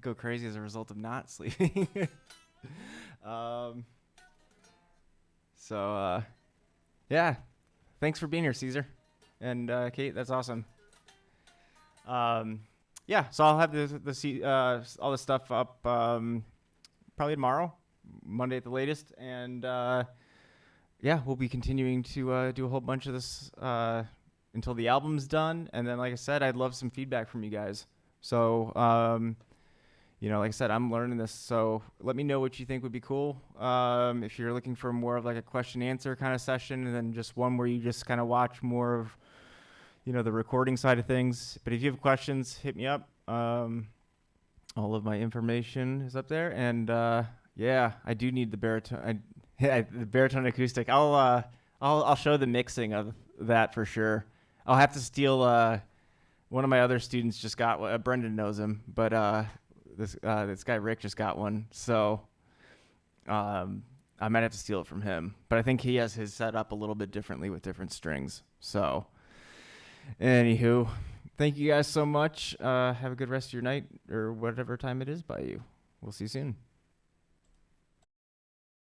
go crazy as a result of not sleeping. um, so yeah, thanks for being here, Caesar, and Kate. That's awesome. Um, yeah, so I'll have all the stuff up probably tomorrow, Monday at the latest, and yeah, we'll be continuing to do a whole bunch of this until the album's done, and then, like I said, I'd love some feedback from you guys. So, like I said, I'm learning this, so let me know what you think would be cool. If you're looking for more of like a question answer kind of session, and then just one where you just kind of watch more of the recording side of things. But if you have questions, hit me up. All of my information is up there, and yeah, I do need the baritone. The baritone acoustic. I'll show the mixing of that for sure. I'll have to steal. One of my other students just got one. Brendan knows him, but this guy Rick just got one. So I might have to steal it from him. But I think he has his set up a little bit differently with different strings. So anywho, thank you guys so much. Have a good rest of your night or whatever time it is by you. We'll see you soon.